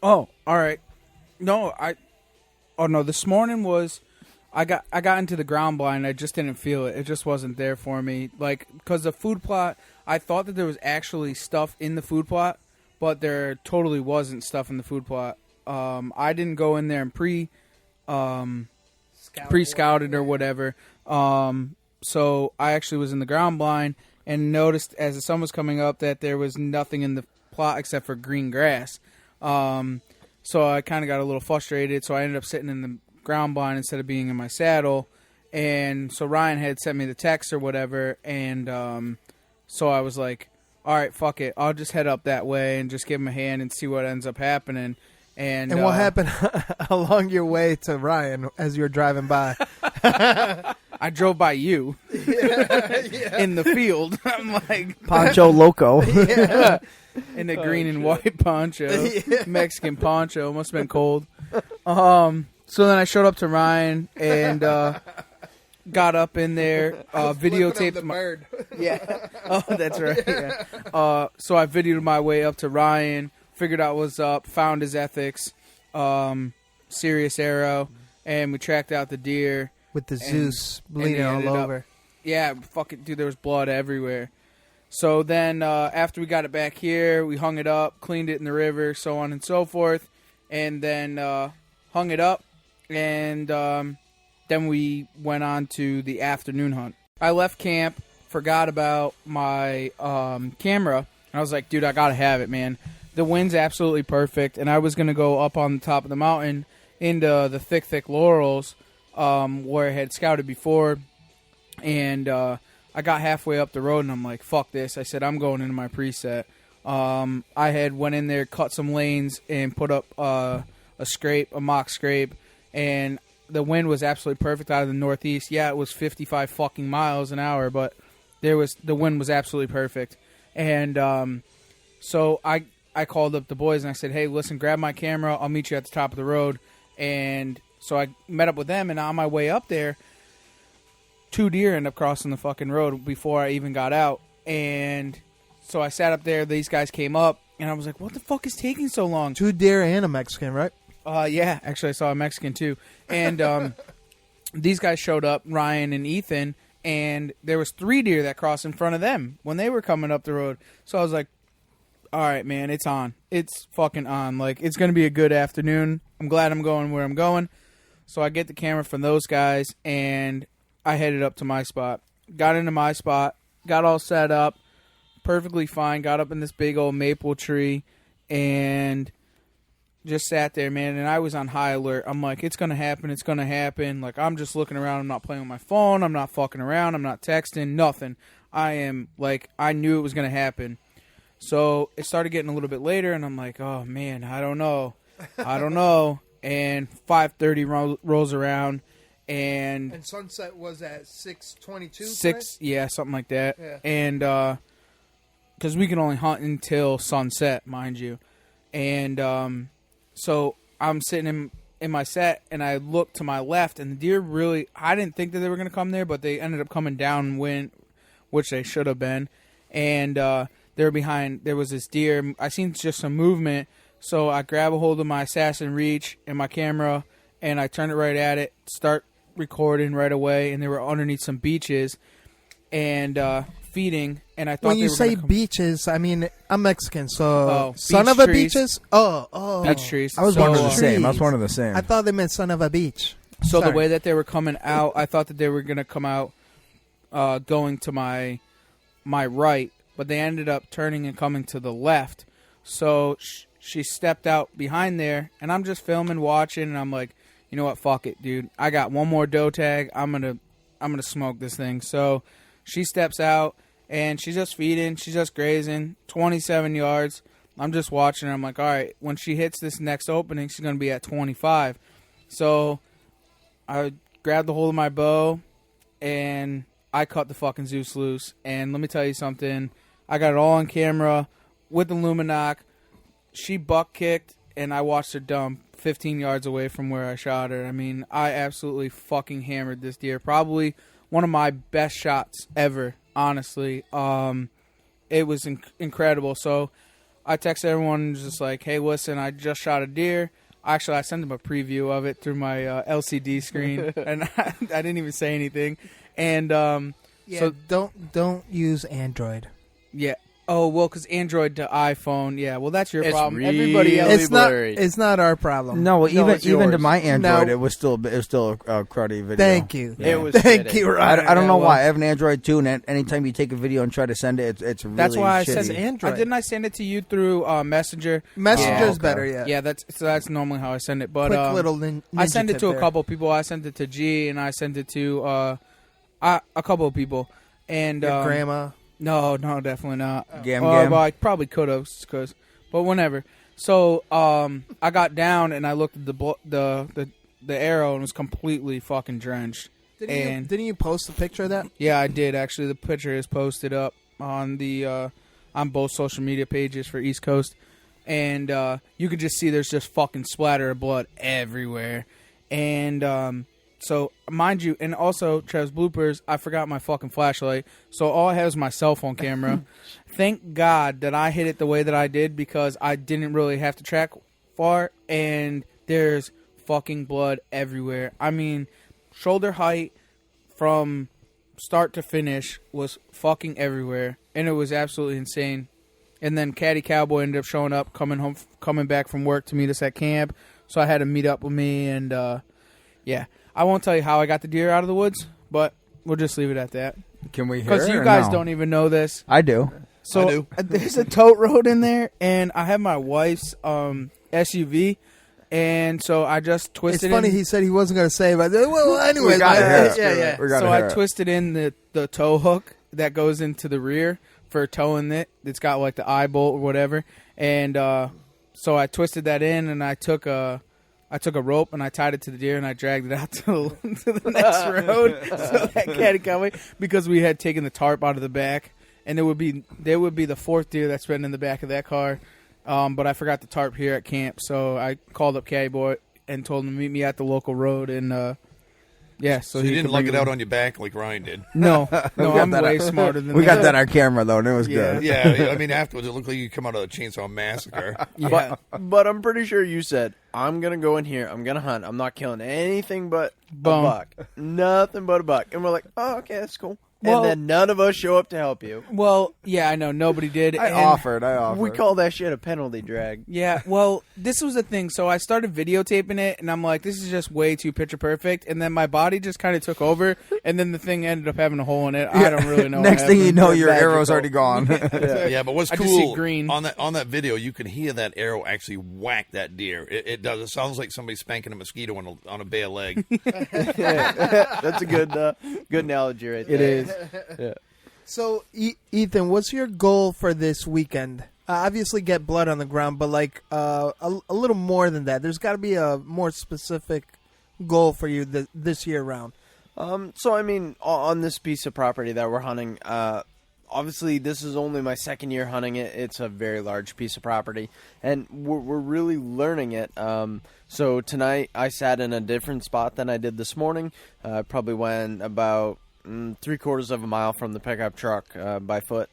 Oh, all right. No, this morning was I got into the ground blind. I just didn't feel it. It just wasn't there for me. Like, because the food plot, I thought that there was actually stuff in the food plot, but there totally wasn't stuff in the food plot. I didn't go in there and pre-scouted or whatever. So I actually was in the ground blind and noticed as the sun was coming up that there was nothing in the plot except for green grass. So I kind of got a little frustrated. So I ended up sitting in the ground blind instead of being in my saddle. And so Ryan had sent me the text or whatever. And so I was like, all right, fuck it. I'll just head up that way and just give him a hand and see what ends up happening. And what happened along your way to Ryan as you were driving by? I drove by you in the field. I'm like Poncho Loco. In the green and white poncho, Mexican poncho. Must have been cold. So then I showed up to Ryan and got up in there, videotaped the bird. Yeah. Oh, that's right. Yeah. So I videoed my way up to Ryan. Figured out what's up, found his Ethics, Sirius arrow, and we tracked out the deer. With the Zeus bleeding all over. Yeah, fucking dude, there was blood everywhere. So then after we got it back here, we hung it up, cleaned it in the river, so on and so forth, and then hung it up, and then we went on to the afternoon hunt. I left camp, forgot about my camera, and I was like, dude, I gotta have it, man. The wind's absolutely perfect, and I was going to go up on the top of the mountain into the thick laurels where I had scouted before, and I got halfway up the road, and I'm like, fuck this. I said, I'm going into my preset. I had went in there, cut some lanes, and put up a mock scrape, and the wind was absolutely perfect out of the northeast. Yeah, it was 55 fucking miles an hour, but the wind was absolutely perfect. And so I called up the boys and I said, hey, listen, grab my camera. I'll meet you at the top of the road. And so I met up with them, and on my way up there, 2 deer ended up crossing the fucking road before I even got out. And so I sat up there. These guys came up, and I was like, what the fuck is taking so long? 2 deer and a Mexican, right? Yeah. Actually, I saw a Mexican, too. And these guys showed up, Ryan and Ethan, and there was 3 deer that crossed in front of them when they were coming up the road. So I was like, all right, man, it's on. It's fucking on. Like, it's going to be a good afternoon. I'm glad I'm going where I'm going. So I get the camera from those guys, and I headed up to my spot. Got into my spot, got all set up, perfectly fine. Got up in this big old maple tree, and just sat there, man. And I was on high alert. I'm like, it's going to happen. It's going to happen. Like, I'm just looking around. I'm not playing with my phone. I'm not fucking around. I'm not texting. Nothing. I am, like, I knew it was going to happen. So it started getting a little bit later, and I'm like, oh, man, I don't know. And 5:30 rolls around, and sunset was at 6:22. 6, yeah, something like that. Yeah. And because we can only hunt until sunset, mind you. And so I'm sitting in my set, and I looked to my left, and the deer really, I didn't think that they were going to come there, but they ended up coming downwind, which they should have been. And they were behind, there was this deer. I seen just some movement, so I grab a hold of my Assassin Reach and my camera, and I turn it right at it, start recording right away, and they were underneath some beaches and feeding. And I thought when they you were say gonna come. beaches, I mean, I'm Mexican, so son beach of a trees. beaches? Oh. Beach trees. I was So, one of the same. I was one of the same. I thought they meant son of a beach. So Sorry. the way that they were coming out, I thought that they were going to come out going to my right, but they ended up turning and coming to the left. So she stepped out behind there, and I'm just filming, watching, and I'm like, you know what, fuck it, dude. I got one more doe tag. I'm gonna smoke this thing. So she steps out, and she's just feeding. She's just grazing, 27 yards. I'm just watching her. I'm like, all right, when she hits this next opening, she's going to be at 25. So I grabbed the hold of my bow, and I cut the fucking Zeus loose. And let me tell you something. I got it all on camera with the Luminoc. She buck kicked, and I watched her dump 15 yards away from where I shot her. I mean, I absolutely fucking hammered this deer. Probably one of my best shots ever, honestly. It was incredible. So I texted everyone just like, hey, listen, I just shot a deer. Actually, I sent them a preview of it through my LCD screen, and I didn't even say anything. And so don't use Android. Yeah. Oh, well, because Android to iPhone, yeah. Well, that's your problem. Really Everybody else, It's not our problem. No, well, even to yours. my Android, No. it was still a cruddy video. Thank you. Yeah. It was Thank shitty. you, Ryan. I don't know why. I have an Android too, and anytime you take a video and try to send it, it's really That's why I shitty. said Android. Didn't I send it to you through Messenger? Messenger's okay. better, yeah. Yeah, that's normally how I send it. But Quick little ninja I sent it tip to a there. couple people. I sent it to G, and I sent it to a couple of people. And Your grandma. No, definitely not. Gam. Well, I probably could have, but whenever. So I got down and I looked at the arrow and was completely fucking drenched. Didn't you post a picture of that? Yeah, I did actually. The picture is posted up on the on both social media pages for East Coast, and you could just see there's just fucking splatter of blood everywhere, and so mind you, and also Trev's bloopers. I forgot my fucking flashlight, so all I have is my cell phone camera. Thank God that I hit it the way that I did because I didn't really have to track far, and there's fucking blood everywhere. I mean, shoulder height from start to finish was fucking everywhere, and it was absolutely insane. And then Caddy Cowboy ended up showing up, coming back from work to meet us at camp, so I had him meet up with me, and yeah. I won't tell you how I got the deer out of the woods, but we'll just leave it at that. Can we hear Because it you or guys no? don't even know this. I do. So I do. There's a tote road in there, and I have my wife's SUV, and so I just It's twisted funny in. he said he wasn't going to say, but well, anyways. We gotta hear it. Yeah. We gotta So hear I it. twisted in the tow hook that goes into the rear for towing it. It's got like the eye bolt or whatever, and so I twisted that in, and I took a rope and I tied it to the deer and I dragged it out to the next road. So that Caddy Cowboy, because we had taken the tarp out of the back, and there would be the fourth deer that's been in the back of that car. But I forgot the tarp here at camp, so I called up Caddy Boy and told him to meet me at the local road. And yeah, So you didn't could lug bring it out on your back like Ryan did. No, We I'm got that way on- smarter than We that. got that on camera though, and it was Yeah. good. Yeah, I mean, afterwards it looked like you come out of a Chainsaw Massacre. Yeah. But I'm pretty sure you said, I'm going to go in here, I'm going to hunt, I'm not killing anything but Bone. a buck. Nothing but a buck. And we're like, oh, okay, that's cool. Well- and then none of us show up to help you. Well, yeah, I know nobody did. I and- offered. We call that shit a penalty drag. Yeah, well, this was the thing. So I started videotaping it, and I'm like, this is just way too picture perfect. And then my body just kind of took over, and then the thing ended up having a hole in it. I don't really know. Next what thing you happened. know, your Magical. arrow's already gone. Yeah, but what's I just see cool green. on that video, you can hear that arrow actually whack that deer. It does. It sounds like somebody spanking a mosquito on a bare leg. That's a good analogy right there. It is. Yeah. So, Ethan, what's your goal for this weekend? Obviously, get blood on the ground, but like a little more than that. There's got to be a more specific goal for you this year round. So I mean, on this piece of property that we're hunting, obviously, this is only my second year hunting it. It's a very large piece of property, and we're really learning it. So tonight, I sat in a different spot than I did this morning. I probably went about 3/4 of a mile from the pickup truck by foot,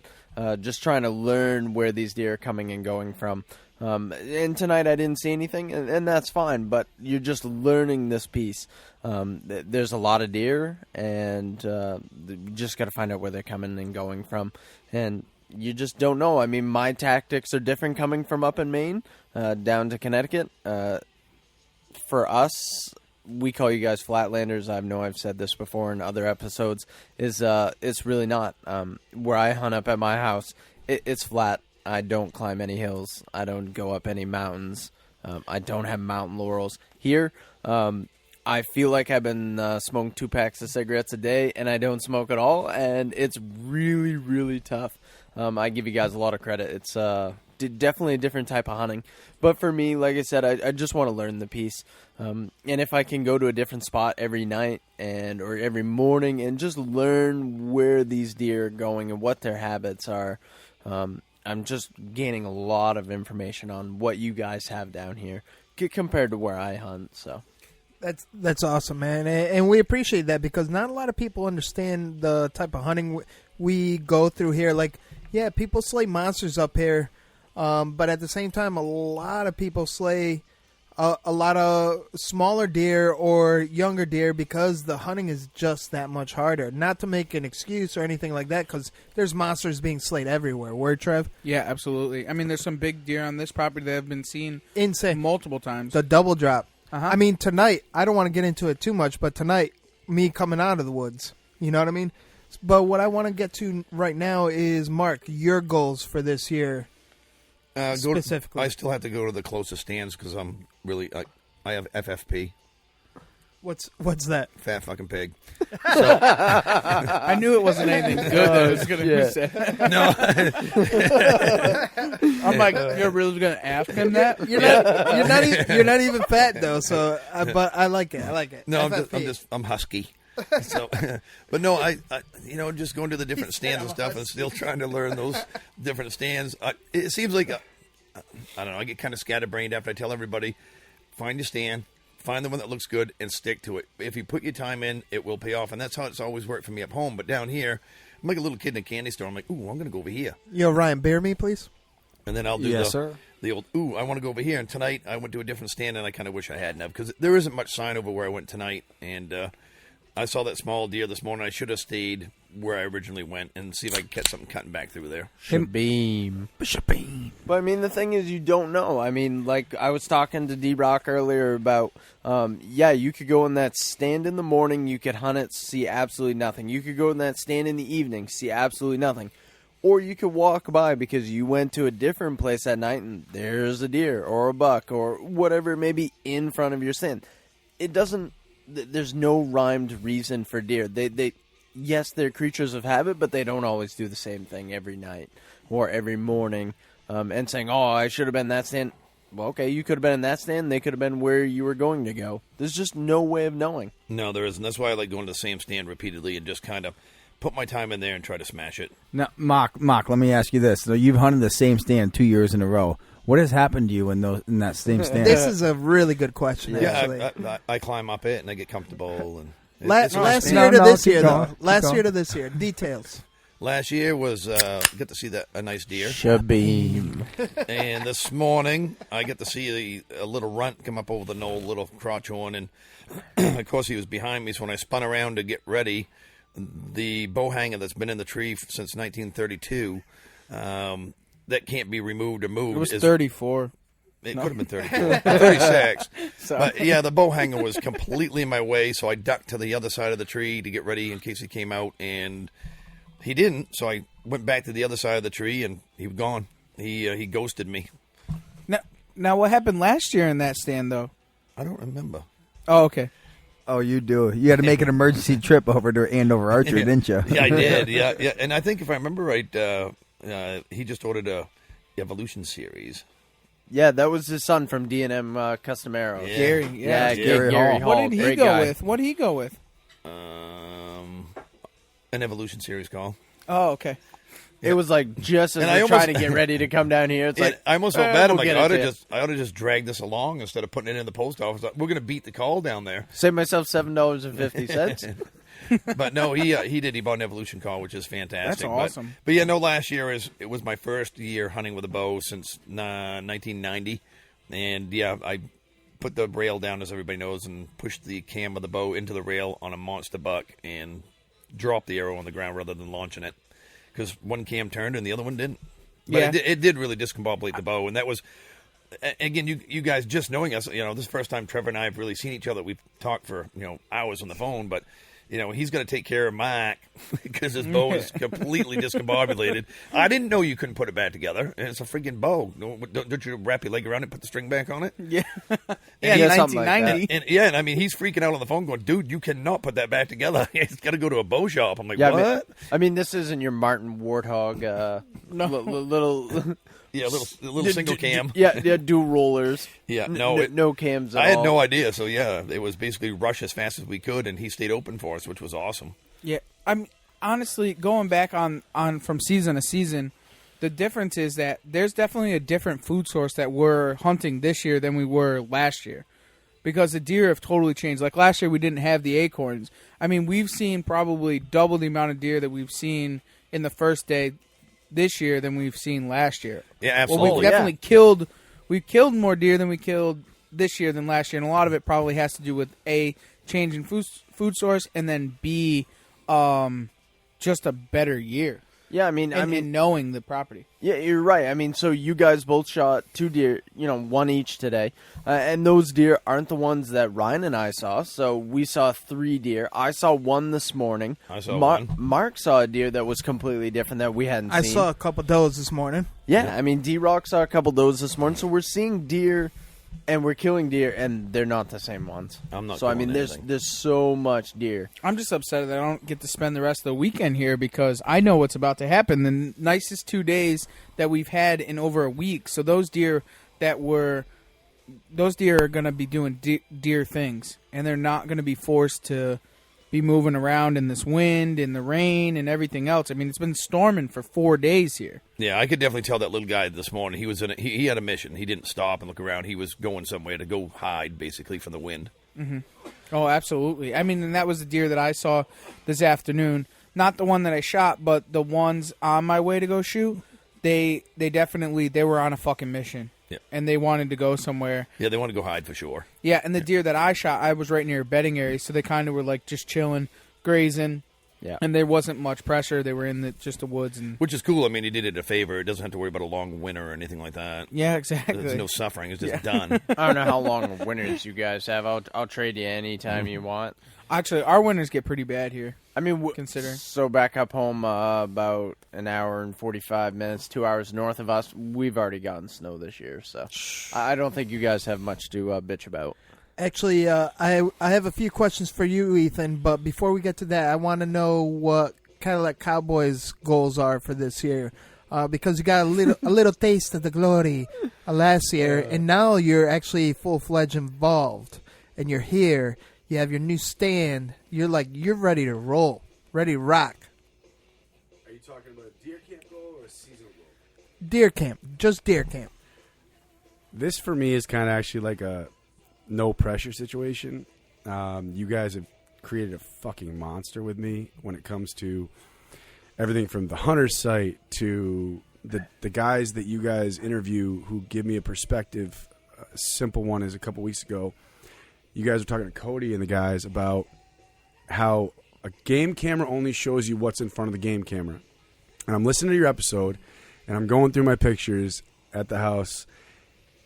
just trying to learn where these deer are coming and going from. And tonight I didn't see anything, and that's fine, but you're just learning this piece. There's a lot of deer, and you just got to find out where they're coming and going from, and you just don't know. I mean, my tactics are different coming from up in Maine down to Connecticut. For us, we call you guys flatlanders. I know I've said this before in other episodes, it's really not. Where I hunt up at my house, it's flat. I don't climb any hills. I don't go up any mountains. I don't have mountain laurels. Here, I feel like I've been smoking 2 packs of cigarettes a day, and I don't smoke at all, and it's really, really tough. I give you guys a lot of credit. It's definitely a different type of hunting. But for me, like I said, I just want to learn the piece. And if I can go to a different spot every night or every morning and just learn where these deer are going and what their habits are, I'm just gaining a lot of information on what you guys have down here compared to where I hunt. So that's awesome, man, and we appreciate that because not a lot of people understand the type of hunting we go through here. Like, yeah, people slay monsters up here, but at the same time, a lot of people slay a lot of smaller deer or younger deer because the hunting is just that much harder. Not to make an excuse or anything like that, because there's monsters being slayed everywhere. Word, Trev? Yeah, absolutely. I mean, there's some big deer on this property that have been seen insane multiple times. The double drop. Uh-huh. I mean, tonight, I don't want to get into it too much, but tonight, me coming out of the woods, you know what I mean? But what I want to get to right now is, Mark, your goals for this year. Specifically. I still have to go to the closest stands because I'm really I have FFP. What's that? Fat fucking pig. So, I knew it wasn't anything good that I was going to be said. No. I'm like, you're really going to ask him that? You're not even fat though. So, but I like it. I like it. No, I'm husky. So, but no, I just going to the different stands and stuff, and still trying to learn those different stands. It seems like I don't know. I get kind of scatterbrained after I tell everybody, find your stand, find the one that looks good, and stick to it. If you put your time in, it will pay off, and that's how it's always worked for me up home. But down here, I'm like a little kid in a candy store. I'm like, ooh, I'm going to go over here. Yo, Ryan, bear me, please. And then I'll do the old, ooh, I want to go over here. And tonight, I went to a different stand, and I kind of wish I hadn't have, because there isn't much sign over where I went tonight, and I saw that small deer this morning. I should have stayed where I originally went and see if I could catch something cutting back through there. Shabeam. But I mean, the thing is, you don't know. I mean, like I was talking to D-Rock earlier about, you could go in that stand in the morning, you could hunt it, see absolutely nothing. You could go in that stand in the evening, see absolutely nothing. Or you could walk by because you went to a different place at night and there's a deer or a buck or whatever it may be in front of your stand. It doesn't. There's no rhymed reason for deer. Yes, they're creatures of habit, but they don't always do the same thing every night or every morning. And saying, "Oh, I should have been in that stand." Well, okay, you could have been in that stand. They could have been where you were going to go. There's just no way of knowing. No, there isn't. That's why I like going to the same stand repeatedly and just kind of put my time in there and try to smash it. Now, Mock, let me ask you this: so you've hunted the same stand 2 years in a row. What has happened to you in that same stand? This is a really good question. Actually, I climb up it and I get comfortable. And last year to this year, though. Last year to this year. Details. Last year was get to see a nice deer. Shabeam. And this morning I get to see a little runt come up over the knoll, little crotch horn, and of course he was behind me. So when I spun around to get ready, the bow hanger that's been in the tree since 1932. That can't be removed or moved. It was 34. It could have been 34. 36. But, yeah, the bow hanger was completely in my way, so I ducked to the other side of the tree to get ready in case he came out, and he didn't, so I went back to the other side of the tree, and he was gone. He ghosted me. Now, what happened last year in that stand, though? I don't remember. Oh, okay. Oh, you do. You had to make an emergency trip over to Andover Archery, didn't you? Yeah, I did. Yeah. And I think if I remember right, he just ordered a Evolution series. Yeah, that was his son from D&M Custom Arrows. Yeah. Gary. Yeah, Gary Hall. What did he go with? What did he go with? An Evolution series call. Oh, okay. It was like just as And we're I almost- trying to get ready to come down here. It's like I almost felt bad. I'm we'll like, get I ought it to to just, I ought to just drag this along instead of putting it in the post office. We're going to beat the call down there. Save myself $7.50. But no, he did. He bought an evolution call, which is fantastic. That's awesome. But yeah, no, last year it was my first year hunting with a bow since 1990, and yeah, I put the rail down, as everybody knows, and pushed the cam of the bow into the rail on a monster buck and dropped the arrow on the ground rather than launching it, because one cam turned and the other one didn't. But it did really discombobulate the bow, and that was. Again, you guys just knowing us, this is the first time Trevor and I have really seen each other. We've talked for hours on the phone, but he's going to take care of Mike because his bow is completely discombobulated. I didn't know you couldn't put it back together. And it's a freaking bow. Don't you wrap your leg around it and put the string back on it? Yeah. And 1990. And I mean, he's freaking out on the phone going, dude, you cannot put that back together. It's got to go to a bow shop. I'm like, what? I mean, this isn't your Martin Warthog little... Yeah, a little single cam. Yeah, dual rollers. Yeah, no cams at all. I had no idea. So, yeah, it was basically rush as fast as we could, and he stayed open for us, which was awesome. Yeah, I'm honestly going back on from season to season. The difference is that there's definitely a different food source that we're hunting this year than we were last year, because the deer have totally changed. Like last year, we didn't have the acorns. I mean, we've seen probably double the amount of deer that we've seen in the first day this year than we've seen last year. Yeah, absolutely. Well, we've definitely we've killed more deer than we killed this year than last year, and a lot of it probably has to do with A, change in food source, and then B, just a better year. Yeah, I mean, knowing the property. Yeah, you're right. I mean, so you guys both shot 2 deer, one each today, and those deer aren't the ones that Ryan and I saw. So we saw 3 deer. I saw 1 this morning. I saw 1. Mark saw a deer that was completely different that we hadn't seen. I saw a couple of those this morning. Yeah, I mean, D-Rock saw a couple of those this morning. So we're seeing deer, and we're killing deer, and they're not the same ones. I'm not. So I mean, there's so much deer. I'm just upset that I don't get to spend the rest of the weekend here because I know what's about to happen. The nicest 2 days that we've had in over a week. So those deer are going to be doing deer things, and they're not going to be forced to be moving around in this wind, in the rain, and everything else. I mean, it's been storming for 4 days here. Yeah, I could definitely tell that little guy this morning. He was he had a mission. He didn't stop and look around. He was going somewhere to go hide, basically, from the wind. Mm-hmm. Oh, absolutely. I mean, and that was the deer that I saw this afternoon. Not the one that I shot, but the ones on my way to go shoot. They were on a fucking mission. Yeah. And they wanted to go somewhere. Yeah, they want to go hide for sure. Yeah, and the deer that I shot, I was right near a bedding area, so they kind of were like just chilling, grazing. Yeah. And there wasn't much pressure. They were in just the woods. Which is cool. I mean, he did it a favor. It doesn't have to worry about a long winter or anything like that. Yeah, exactly. There's no suffering. It's just done. I don't know how long of winters you guys have. I'll trade you anytime you want. Actually, our winters get pretty bad here. I mean, considering. So back up home about an hour and 45 minutes, 2 hours north of us, we've already gotten snow this year. So I don't think you guys have much to bitch about. Actually, I have a few questions for you, Ethan. But before we get to that, I want to know what Cadillac Cowboys' goals are for this year, because you got a little taste of the glory last year, and now you're actually full-fledged involved, and you're here. You have your new stand. You're ready to roll, ready to rock. Are you talking about a Deercamp goal or a seasonal goal? Deercamp, just Deercamp. This for me is kind of actually like a no pressure situation. You guys have created a fucking monster with me when it comes to everything from the hunter's site to the guys that you guys interview who give me a perspective. A simple one is a couple weeks ago. You guys were talking to Cody and the guys about how a game camera only shows you what's in front of the game camera. And I'm listening to your episode, and I'm going through my pictures at the house,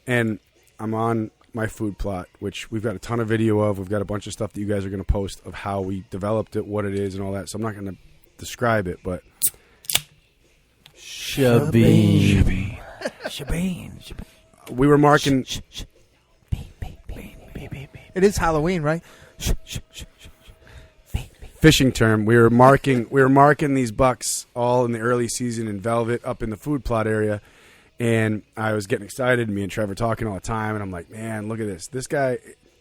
and I'm on my food plot, which we've got a ton of video of. We've got a bunch of stuff that you guys are going to post of how we developed it, what it is, and all that. So I'm not going to describe it, but... Shabeen. We were marking... It is Halloween, right? Fishing term. We were marking these bucks all in the early season in velvet up in the food plot area, and I was getting excited. Me and Trevor talking all the time, and I'm like, man, look at this. This guy,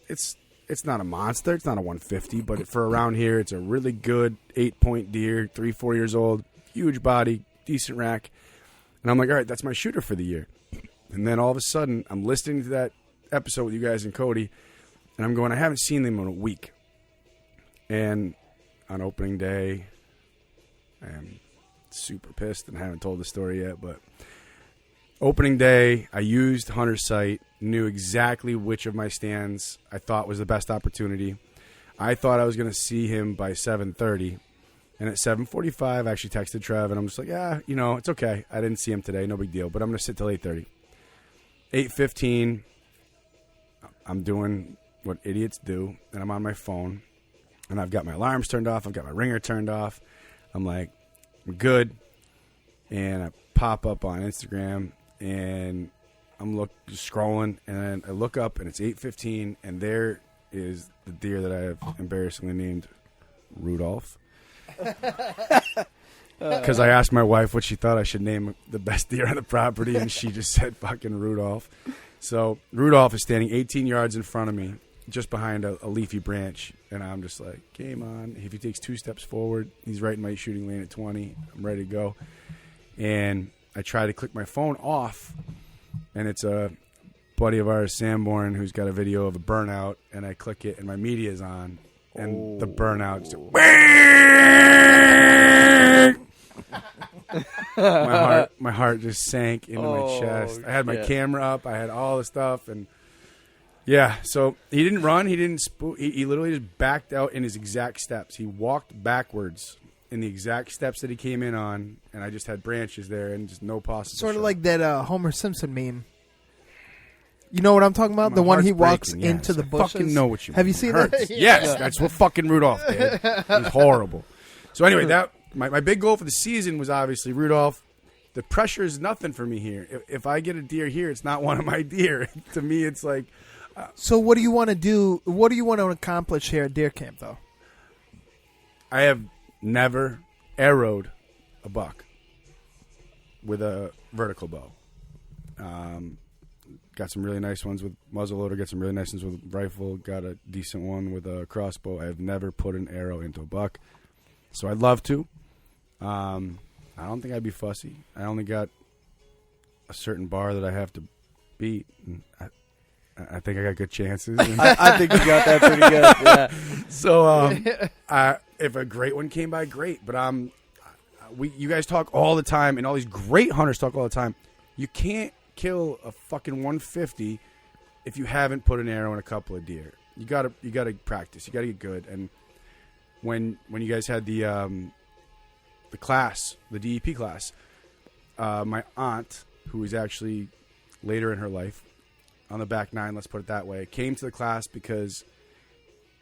it's not a monster. It's not a 150, but for around here, it's a really good 8-point deer, 3-4 years old, huge body, decent rack. And I'm like, all right, that's my shooter for the year. And then all of a sudden, I'm listening to that episode with you guys and Cody, and I'm going, I haven't seen them in a week. And on opening day, I'm super pissed, and I haven't told the story yet, but opening day, I used Hunter's Sight, knew exactly which of my stands I thought was the best opportunity. I thought I was going to see him by 7:30, and at 7:45, I actually texted Trev, and I'm just like, yeah, it's okay. I didn't see him today, no big deal, but I'm going to sit till 8:30. 8:15, I'm doing what idiots do, and I'm on my phone, and I've got my alarms turned off, I've got my ringer turned off. I'm like, I'm good, and I pop up on Instagram, and I'm just scrolling, and I look up, and it's 8:15, and there is the deer that I have embarrassingly named Rudolph. Because I asked my wife what she thought I should name the best deer on the property, and she just said fucking Rudolph. So Rudolph is standing 18 yards in front of me, just behind a leafy branch, and I'm just like, game on. If he takes 2 steps forward, he's right in my shooting lane at 20. I'm ready to go. And I try to click my phone off, and it's a buddy of ours, Sanborn, who's got a video of a burnout, and I click it, and my media is on, and the burnout just my heart just sank into my chest. I had my camera up, I had all the stuff, and yeah, so he didn't run, he didn't he literally just backed out in his exact steps. He walked backwards in the exact steps that he came in on, and I just had branches there and just no possible Sort of shot. like that Homer Simpson meme. You know what I'm talking about? The one he walks into the bushes. I fucking know what you mean. Have you seen that? Yes, that's what fucking Rudolph did. He's horrible. So anyway, that my big goal for the season was obviously Rudolph. The pressure is nothing for me here. If I get a deer here, it's not one of my deer. To me, it's like... So what do you want to do? What do you want to accomplish here at Deercamp, though? I have never arrowed a buck with a vertical bow. Got some really nice ones with muzzleloader. Got some really nice ones with rifle. Got a decent one with a crossbow. I have never put an arrow into a buck, so I'd love to. I don't think I'd be fussy. I only got a certain bar that I have to beat. And I think I got good chances. I think you got that pretty good. Yeah. So if a great one came by, great. But you guys talk all the time, and all these great hunters talk all the time. You can't kill a fucking 150 if you haven't put an arrow in a couple of deer. You gotta practice. You gotta get good. And when you guys had the class, the DEP class, my aunt, who is actually later in her life, on the back nine, let's put it that way, came to the class because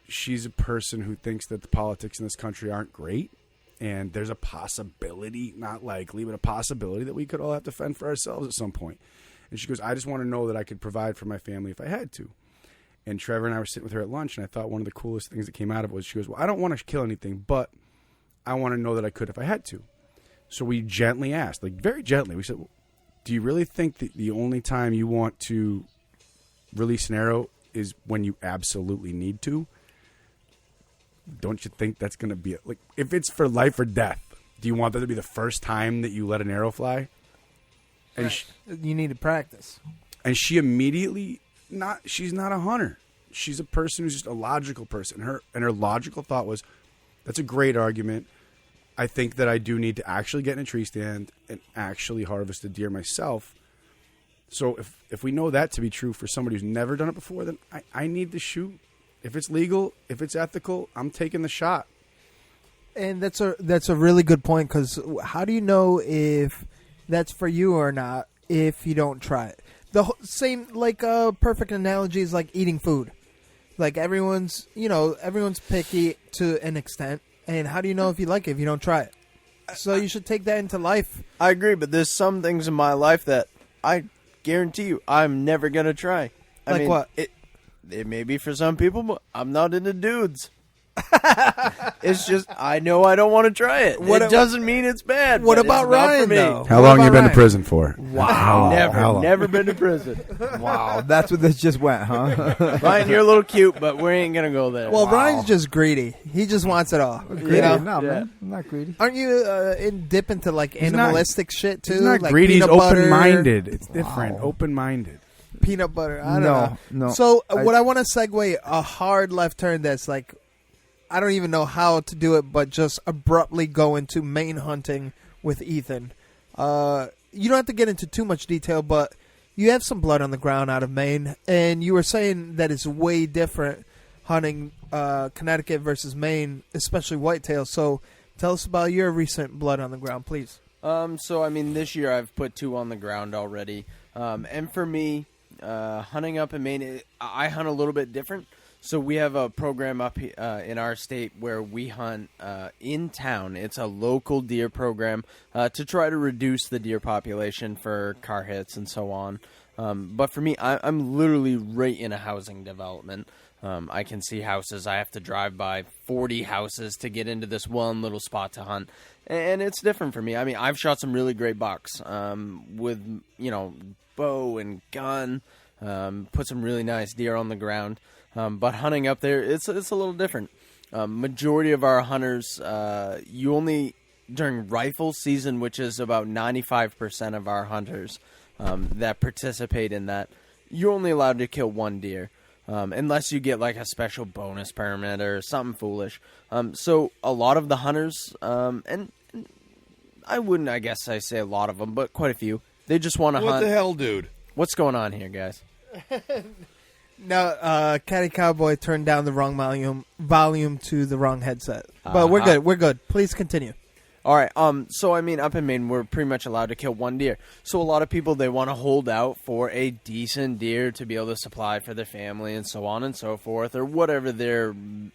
she's a person who thinks that the politics in this country aren't great, and there's a possibility, not likely, but a possibility that we could all have to fend for ourselves at some point. And she goes, I just want to know that I could provide for my family if I had to. And Trevor and I were sitting with her at lunch, and I thought one of the coolest things that came out of it was she goes, well, I don't want to kill anything, but I want to know that I could if I had to. So we gently asked, like very gently, we said, well, do you really think that the only time you want to release an arrow is when you absolutely need to? Don't you think that's going to be like, if it's for life or death, do you want that to be the first time that you let an arrow fly? And you need to practice. And she immediately, she's not a hunter. She's a person who's just a logical person. Her logical thought was, that's a great argument. I think that I do need to actually get in a tree stand and actually harvest a deer myself. So if we know that to be true for somebody who's never done it before, then I need to shoot. If it's legal, if it's ethical, I'm taking the shot. And that's a really good point, because how do you know if that's for you or not if you don't try it? The same, like a perfect analogy is like eating food. Like everyone's picky to an extent, and how do you know if you like it if you don't try it? So you should take that into life. I agree, but there's some things in my life that I guarantee you I'm never going to try. Like what? It may be for some people, but I'm not into dudes. It's just I know I don't want to try it. It doesn't mean it's bad. What but about it's not Ryan, for me. though? How long you been to prison for? Wow, How long? never been to prison. Wow, that's what this just went, huh? Ryan, you're a little cute, but we ain't gonna go there. Well, Ryan's just greedy. He just wants it all. Greedy? You know? No, man. I'm not greedy. Aren't you dip into like He's not- animalistic shit too? He's not like greedy. He's peanut butter? open-minded. It's different. Open-minded. Peanut butter. I don't know. No. So what I want to segue a hard left turn that's like, I don't even know how to do it, but just abruptly go into Maine hunting with Ethan. You don't have to get into too much detail, but you have some blood on the ground out of Maine, and you were saying that it's way different hunting Connecticut versus Maine, especially whitetail. So tell us about your recent blood on the ground, please. So I mean, this year I've put 2 on the ground already, and for me, hunting up in Maine, I hunt a little bit different. So we have a program up in our state where we hunt in town. It's a local deer program to try to reduce the deer population for car hits and so on. But for me, I'm literally right in a housing development. I can see houses. I have to drive by 40 houses to get into this one little spot to hunt. And it's different for me. I mean, I've shot some really great bucks with, bow and gun, put some really nice deer on the ground. But hunting up there, it's a little different. Majority of our hunters, you only, during rifle season, which is about 95% of our hunters that participate in that, you're only allowed to kill 1 deer. Unless you get like a special bonus permit or something foolish. So a lot of the hunters, and I wouldn't, I guess I say a lot of them, but quite a few, they just want to hunt. What the hell, dude? What's going on here, guys? No, Caddy Cowboy turned down the wrong volume to the wrong headset. But we're good. We're good. Please continue. All right. So I mean, up in Maine, we're pretty much allowed to kill 1 deer. So a lot of people, they want to hold out for a decent deer to be able to supply for their family and so on and so forth, or whatever their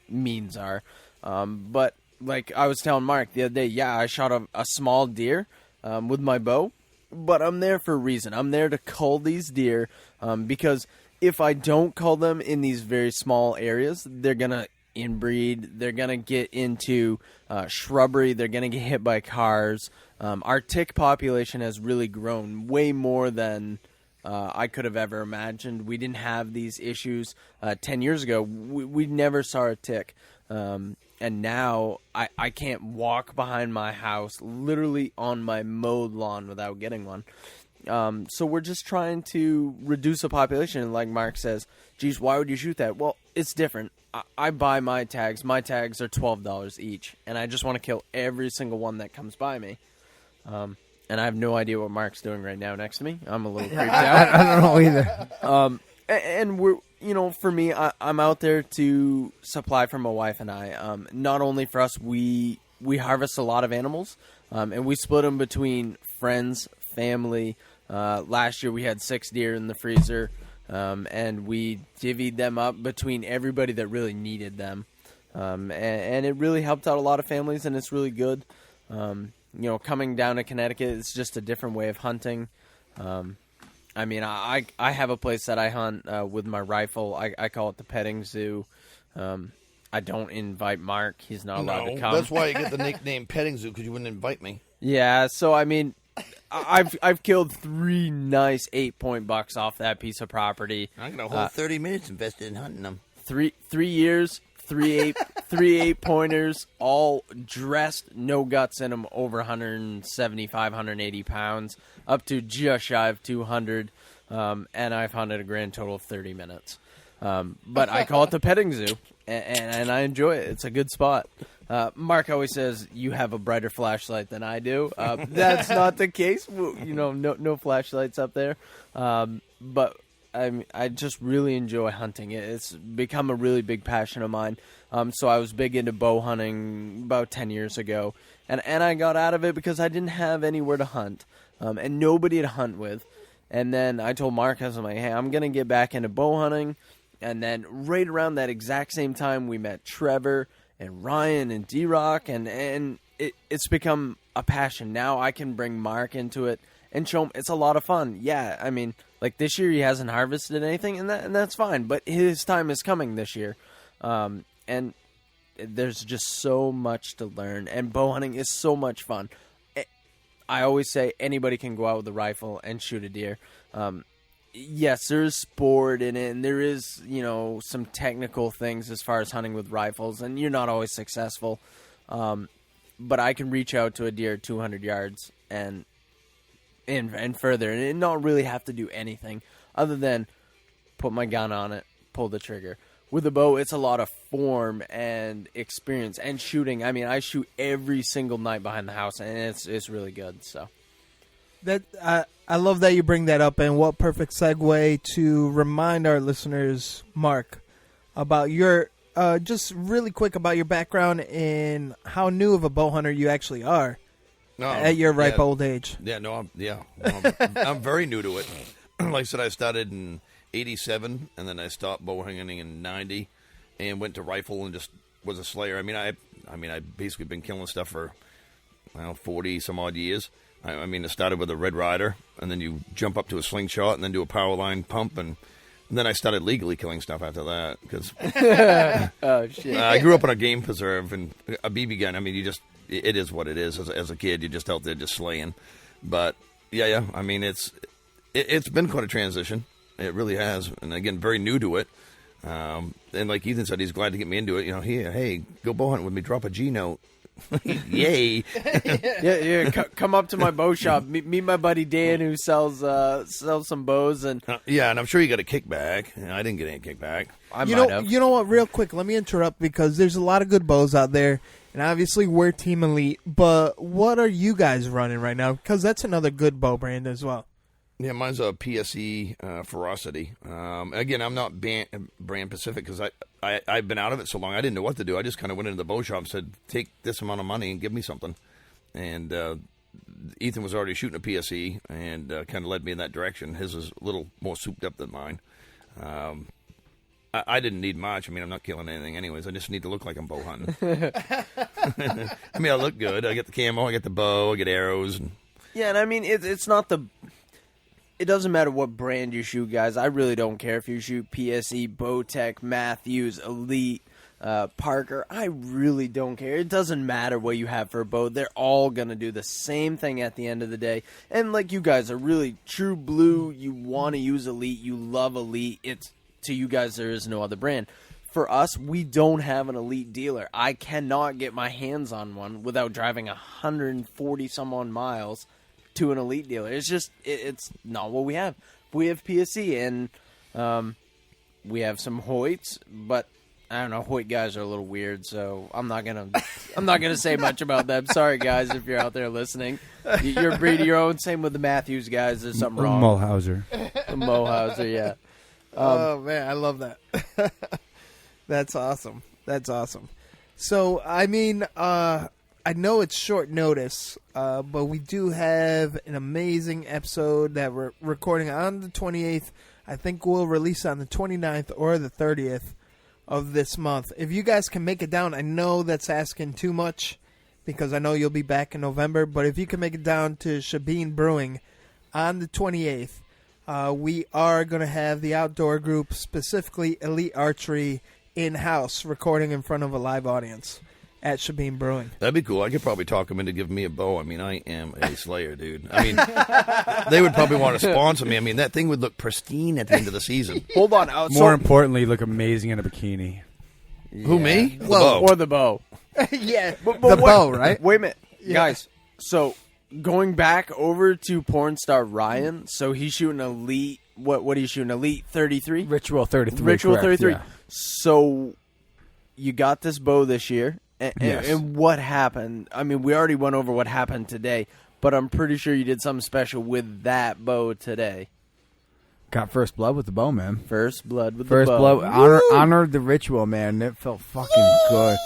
means are. But like I was telling Mark the other day, yeah, I shot a small deer with my bow, but I'm there for a reason. I'm there to cull these deer because if I don't cull them in these very small areas, they're gonna inbreed, they're going to get into shrubbery, they're going to get hit by cars. Our tick population has really grown way more than I could have ever imagined. We didn't have these issues 10 years ago. We never saw a tick. And now I can't walk behind my house literally on my mowed lawn without getting one. So we're just trying to reduce the population. And like Mark says, geez, why would you shoot that? Well, it's different. I buy my tags. My tags are $12 each, and I just want to kill every single one that comes by me. And I have no idea what Mark's doing right now next to me. I'm a little creeped out. I don't know either. And we're, for me, I'm out there to supply for my wife and I. Not only for us, we harvest a lot of animals, and we split them between friends, family. Last year we had 6 deer in the freezer. And we divvied them up between everybody that really needed them. And it really helped out a lot of families, and it's really good. Coming down to Connecticut, it's just a different way of hunting. I mean, I have a place that I hunt with my rifle. I call it the petting zoo. I don't invite Mark. He's not allowed to come. That's why you get the nickname Petting Zoo, because you wouldn't invite me. Yeah, so I mean, I've killed 3 nice 8-point bucks off that piece of property. I'm gonna hold 30 minutes invested in hunting them. 3 years, 3 8-pointers, all dressed, no guts in them, over 175, 180 pounds, up to just shy of 200, and I've hunted a grand total of 30 minutes. But I call it the petting zoo, and I enjoy it. It's a good spot. Mark always says you have a brighter flashlight than I do. That's not the case. No flashlights up there. But I just really enjoy hunting. It's become a really big passion of mine. So I was big into bow hunting about 10 years ago, and I got out of it because I didn't have anywhere to hunt, and nobody to hunt with. And then I told Mark, I was like, hey, I'm gonna get back into bow hunting. And then right around that exact same time, we met Trevor and Ryan and D-Rock, and it's become a passion. Now I can bring Mark into it and show him it's a lot of fun. Yeah, I mean, like this year he hasn't harvested anything, and that's fine. But his time is coming this year, and there's just so much to learn, and bow hunting is so much fun. I always say anybody can go out with a rifle and shoot a deer. Yes, there's sport in it, and there is, some technical things as far as hunting with rifles, and you're not always successful. But I can reach out to a deer 200 yards and further, and not really have to do anything other than put my gun on it, pull the trigger. With a bow, it's a lot of form and experience and shooting. I mean, I shoot every single night behind the house, and it's really good. So that I love that you bring that up, and what perfect segue to remind our listeners, Mark, about your just really quick about your background and how new of a bow hunter you actually are at your ripe old age. Yeah, no, I'm very new to it. Like I said, I started in '87, and then I stopped bow hunting in '90, and went to rifle and just was a slayer. I mean, I basically been killing stuff for 40 some odd years. I mean, it started with a Red Rider, and then you jump up to a slingshot, and then do a power line pump, and then I started legally killing stuff after that because oh shit! I grew up on a game preserve and a BB gun. I mean, it is what it is. As a kid, you're just out there just slaying. But yeah. I mean, it's been quite a transition. It really has, and again, very new to it. And like Ethan said, he's glad to get me into it. Hey, go bow hunting with me. Drop a G note. Yay! yeah. Come up to my bow shop. Meet my buddy Dan, who sells some bows, and and I'm sure you got a kickback. I didn't get any kickback. You know what? Real quick, let me interrupt because there's a lot of good bows out there, and obviously we're Team Elite. But what are you guys running right now? Because that's another good bow brand as well. Yeah, mine's a PSE Ferocity. Again, I'm not brand specific because I've been out of it so long. I didn't know what to do. I just kind of went into the bow shop and said, take this amount of money and give me something. And Ethan was already shooting a PSE and kind of led me in that direction. His was a little more souped up than mine. I didn't need much. I mean, I'm not killing anything anyways. I just need to look like I'm bow hunting. I mean, I look good. I get the camo, I get the bow, I get arrows. Yeah, and I mean, it's not the... It doesn't matter what brand you shoot, guys. I really don't care if you shoot PSE, Bowtech, Matthews, Elite, Parker. I really don't care. It doesn't matter what you have for a bow. They're all going to do the same thing at the end of the day. And like you guys are really true blue. You want to use Elite. You love Elite. To you guys, there is no other brand. For us, we don't have an Elite dealer. I cannot get my hands on one without driving 140 some odd miles to an Elite dealer. It's just it's not what we have. We have PSE and we have some Hoyts, but I don't know. Hoyt guys are a little weird, so I'm not gonna say much about them. Sorry guys, if you're out there listening, you're breeding your own. Same with the Matthews guys. There's something wrong. Mulhauser, yeah. Oh man, I love that. That's awesome. So I mean, I know it's short notice, but we do have an amazing episode that we're recording on the 28th. I think we'll release on the 29th or the 30th of this month. If you guys can make it down, I know that's asking too much because I know you'll be back in November, but if you can make it down to Shabine Brewing on the 28th, we are going to have the outdoor group, specifically Elite Archery, in-house recording in front of a live audience at Shabine Brewing. That'd be cool. I could probably talk them into giving me a bow. I mean, I am a slayer, dude. I mean, they would probably want to sponsor me. I mean, that thing would look pristine at the end of the season. Hold on. More importantly, you look amazing in a bikini. Yeah. Who, me? The bow. Or the bow. Yeah. But the bow, right? Wait a minute. Yeah. Guys, so going back over to porn star Ryan, so he's shooting Elite, what are you shooting? Elite 33? Ritual 33. Ritual correct, 33. Yeah. So you got this bow this year. Yes. And what happened? I mean, we already went over what happened today, but I'm pretty sure you did something special with that bow today. Got first blood with the bow, man. First blood with first the bow. blood. Honored the ritual, man. It felt fucking good.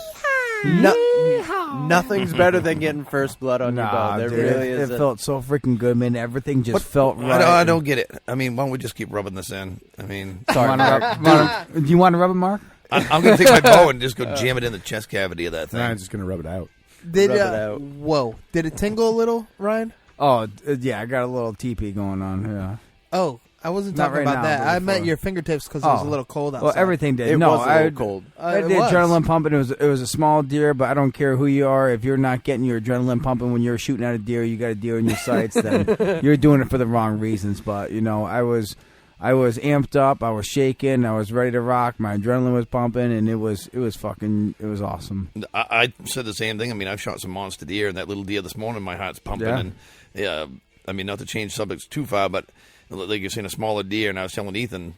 Nothing's better than getting first blood on your bow. There dude, really is. It felt so freaking good, man. Everything just felt right. I don't get it. I mean, why don't we just keep rubbing this in? I mean, sorry. Do you want to rub it, Mark? I'm going to take my bow and just go jam it in the chest cavity of that thing. I'm just going to rub it out. Whoa. Did it tingle a little, Ryan? Oh, yeah. I got a little teepee going on. Yeah. Oh, I wasn't Not talking right about now, that. but I meant before. your fingertips because it was a little cold outside. Well, everything did. It no, was a little cold. I It did was. adrenaline pumping. It was a small deer, but I don't care who you are. If you're not getting your adrenaline pumping when you're shooting at a deer, you got a deer in your sights, then you're doing it for the wrong reasons. But I was amped up. I was shaking. I was ready to rock. My adrenaline was pumping, and it was awesome. I said the same thing. I mean, I've shot some monster deer, and that little deer this morning, my heart's pumping. Yeah. And I mean, not to change subjects too far, but like you're saying, a smaller deer, and I was telling Ethan,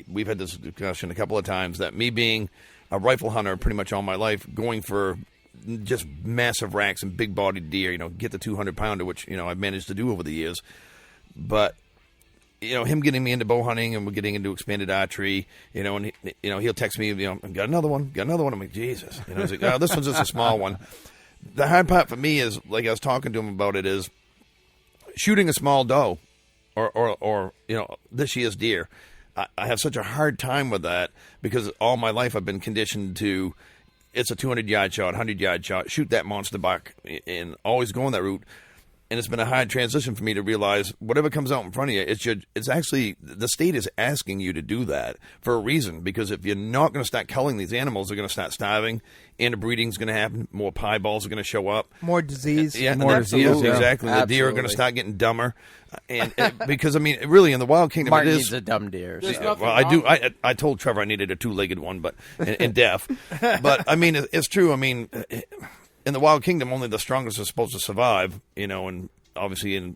we've had this discussion a couple of times, that me being a rifle hunter pretty much all my life, going for just massive racks and big-bodied deer, get the 200-pounder, which, I've managed to do over the years. But, him getting me into bow hunting, and we're getting into expanded archery, and, he'll text me, got another one. I'm like, Jesus. He's like, oh, this one's just a small one. The hard part for me is, like I was talking to him about it, is shooting a small doe or this year's deer. I have such a hard time with that because all my life I've been conditioned to, it's a 200-yard shot, 100-yard shot, shoot that monster buck, and always going that route. And it's been a hard transition for me to realize whatever comes out in front of you, it's actually, the state is asking you to do that for a reason. Because if you're not going to start culling these animals, they're going to start starving, interbreeding's going to happen, more pieballs are going to show up. More disease. Yeah, more disease, disease, yeah. exactly. The deer are going to Absolutely. start getting dumber. And because, I mean, really, in the wild kingdom, Martin it needs is. a dumb deer. Yeah, well, I do. I told Trevor I needed a two-legged one, but and deaf. But I mean, it's true. I mean, in the wild kingdom, only the strongest are supposed to survive. And obviously in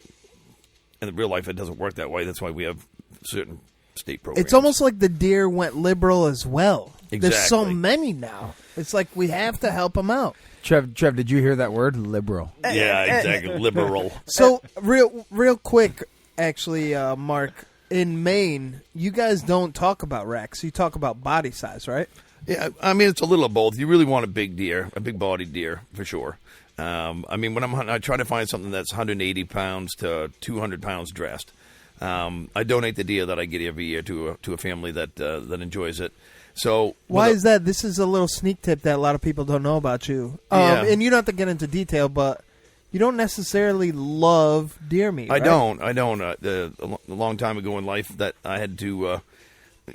real life, it doesn't work that way. That's why we have certain state programs. It's almost like the deer went liberal as well. There's so Exactly. many now. It's like we have to help them out. Trev, did you hear that word? Liberal. Yeah, exactly. Liberal. So real quick, actually, Mark, in Maine, you guys don't talk about racks. You talk about body size, right? Yeah, I mean, it's a little of both. You really want a big deer, a big-bodied deer, for sure. I mean, when I'm hunting, I try to find something that's 180 pounds to 200 pounds dressed. I donate the deer that I get every year to a family that enjoys it. So Why is that? This is a little sneak tip that a lot of people don't know about you. Yeah. And you don't have to get into detail, but you don't necessarily love deer meat, I right? don't. A long time ago in life that I had to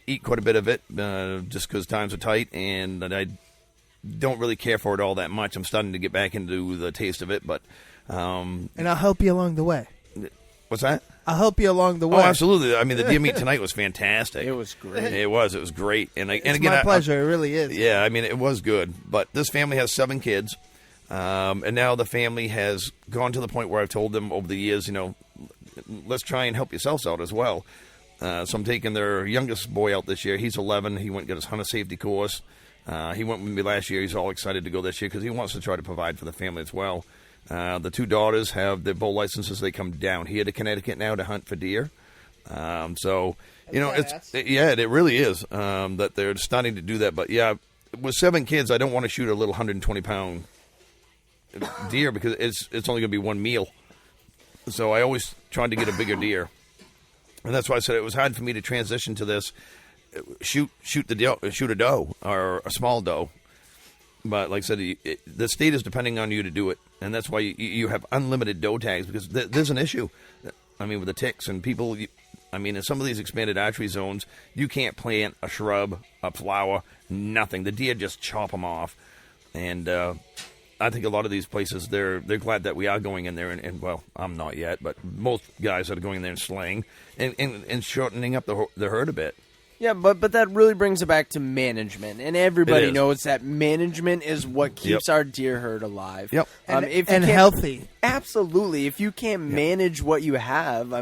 eat quite a bit of it just because times are tight, and that I don't really care for it all that much. I'm starting to get back into the taste of it, but And I'll help you along the way. what's that? I'll help you along the Oh, way. absolutely. I mean, the deer meat tonight was fantastic. It was great. It was great. And It's again, my pleasure. It really is. Yeah, I mean, it was good. But this family has 7 kids, and now the family has gone to the point where I've told them over the years, let's try and help yourselves out as well. So I'm taking their youngest boy out this year. He's 11. He went and got his hunter safety course. He went with me last year. He's all excited to go this year because he wants to try to provide for the family as well. The 2 daughters have their bow licenses. They come down here to Connecticut now to hunt for deer. So, it really is that they're starting to do that. But, yeah, with 7 kids, I don't want to shoot a little 120-pound deer because it's only going to be one meal. So I always tried to get a bigger deer. And that's why I said it was hard for me to transition to this. Shoot a doe or a small doe. But like I said, the state is depending on you to do it. And that's why you have unlimited doe tags because there's an issue. I mean, with the ticks and people, in some of these expanded archery zones, you can't plant a shrub, a flower, nothing. The deer just chop them off. And I think a lot of these places, they're glad that we are going in there. And well, I'm not yet, but most guys are going in there and slaying and shortening up the herd a bit. Yeah, but that really brings it back to management, and everybody knows that management is what keeps our deer herd alive. Yep, and healthy. Absolutely. If you can't manage what you have,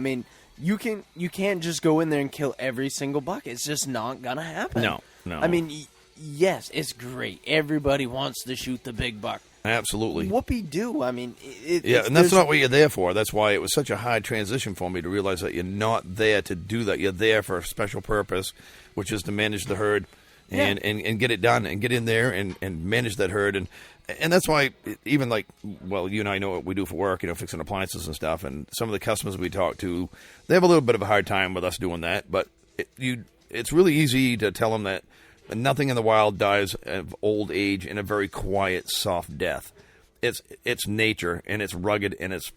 you can't just go in there and kill every single buck. It's just not gonna happen. No. I mean, yes, it's great. Everybody wants to shoot the big buck. Absolutely. Whoopee-doo. I mean, and that's not what you're there for. That's why it was such a hard transition for me to realize that you're not there to do that. You're there for a special purpose, which is to manage the herd and get it done and get in there and manage that herd. And that's why even like, well, you and I know what we do for work, fixing appliances and stuff. And some of the customers we talk to, they have a little bit of a hard time with us doing that. But it's really easy to tell them that nothing in the wild dies of old age in a very quiet, soft death. It's nature, and it's rugged, and it's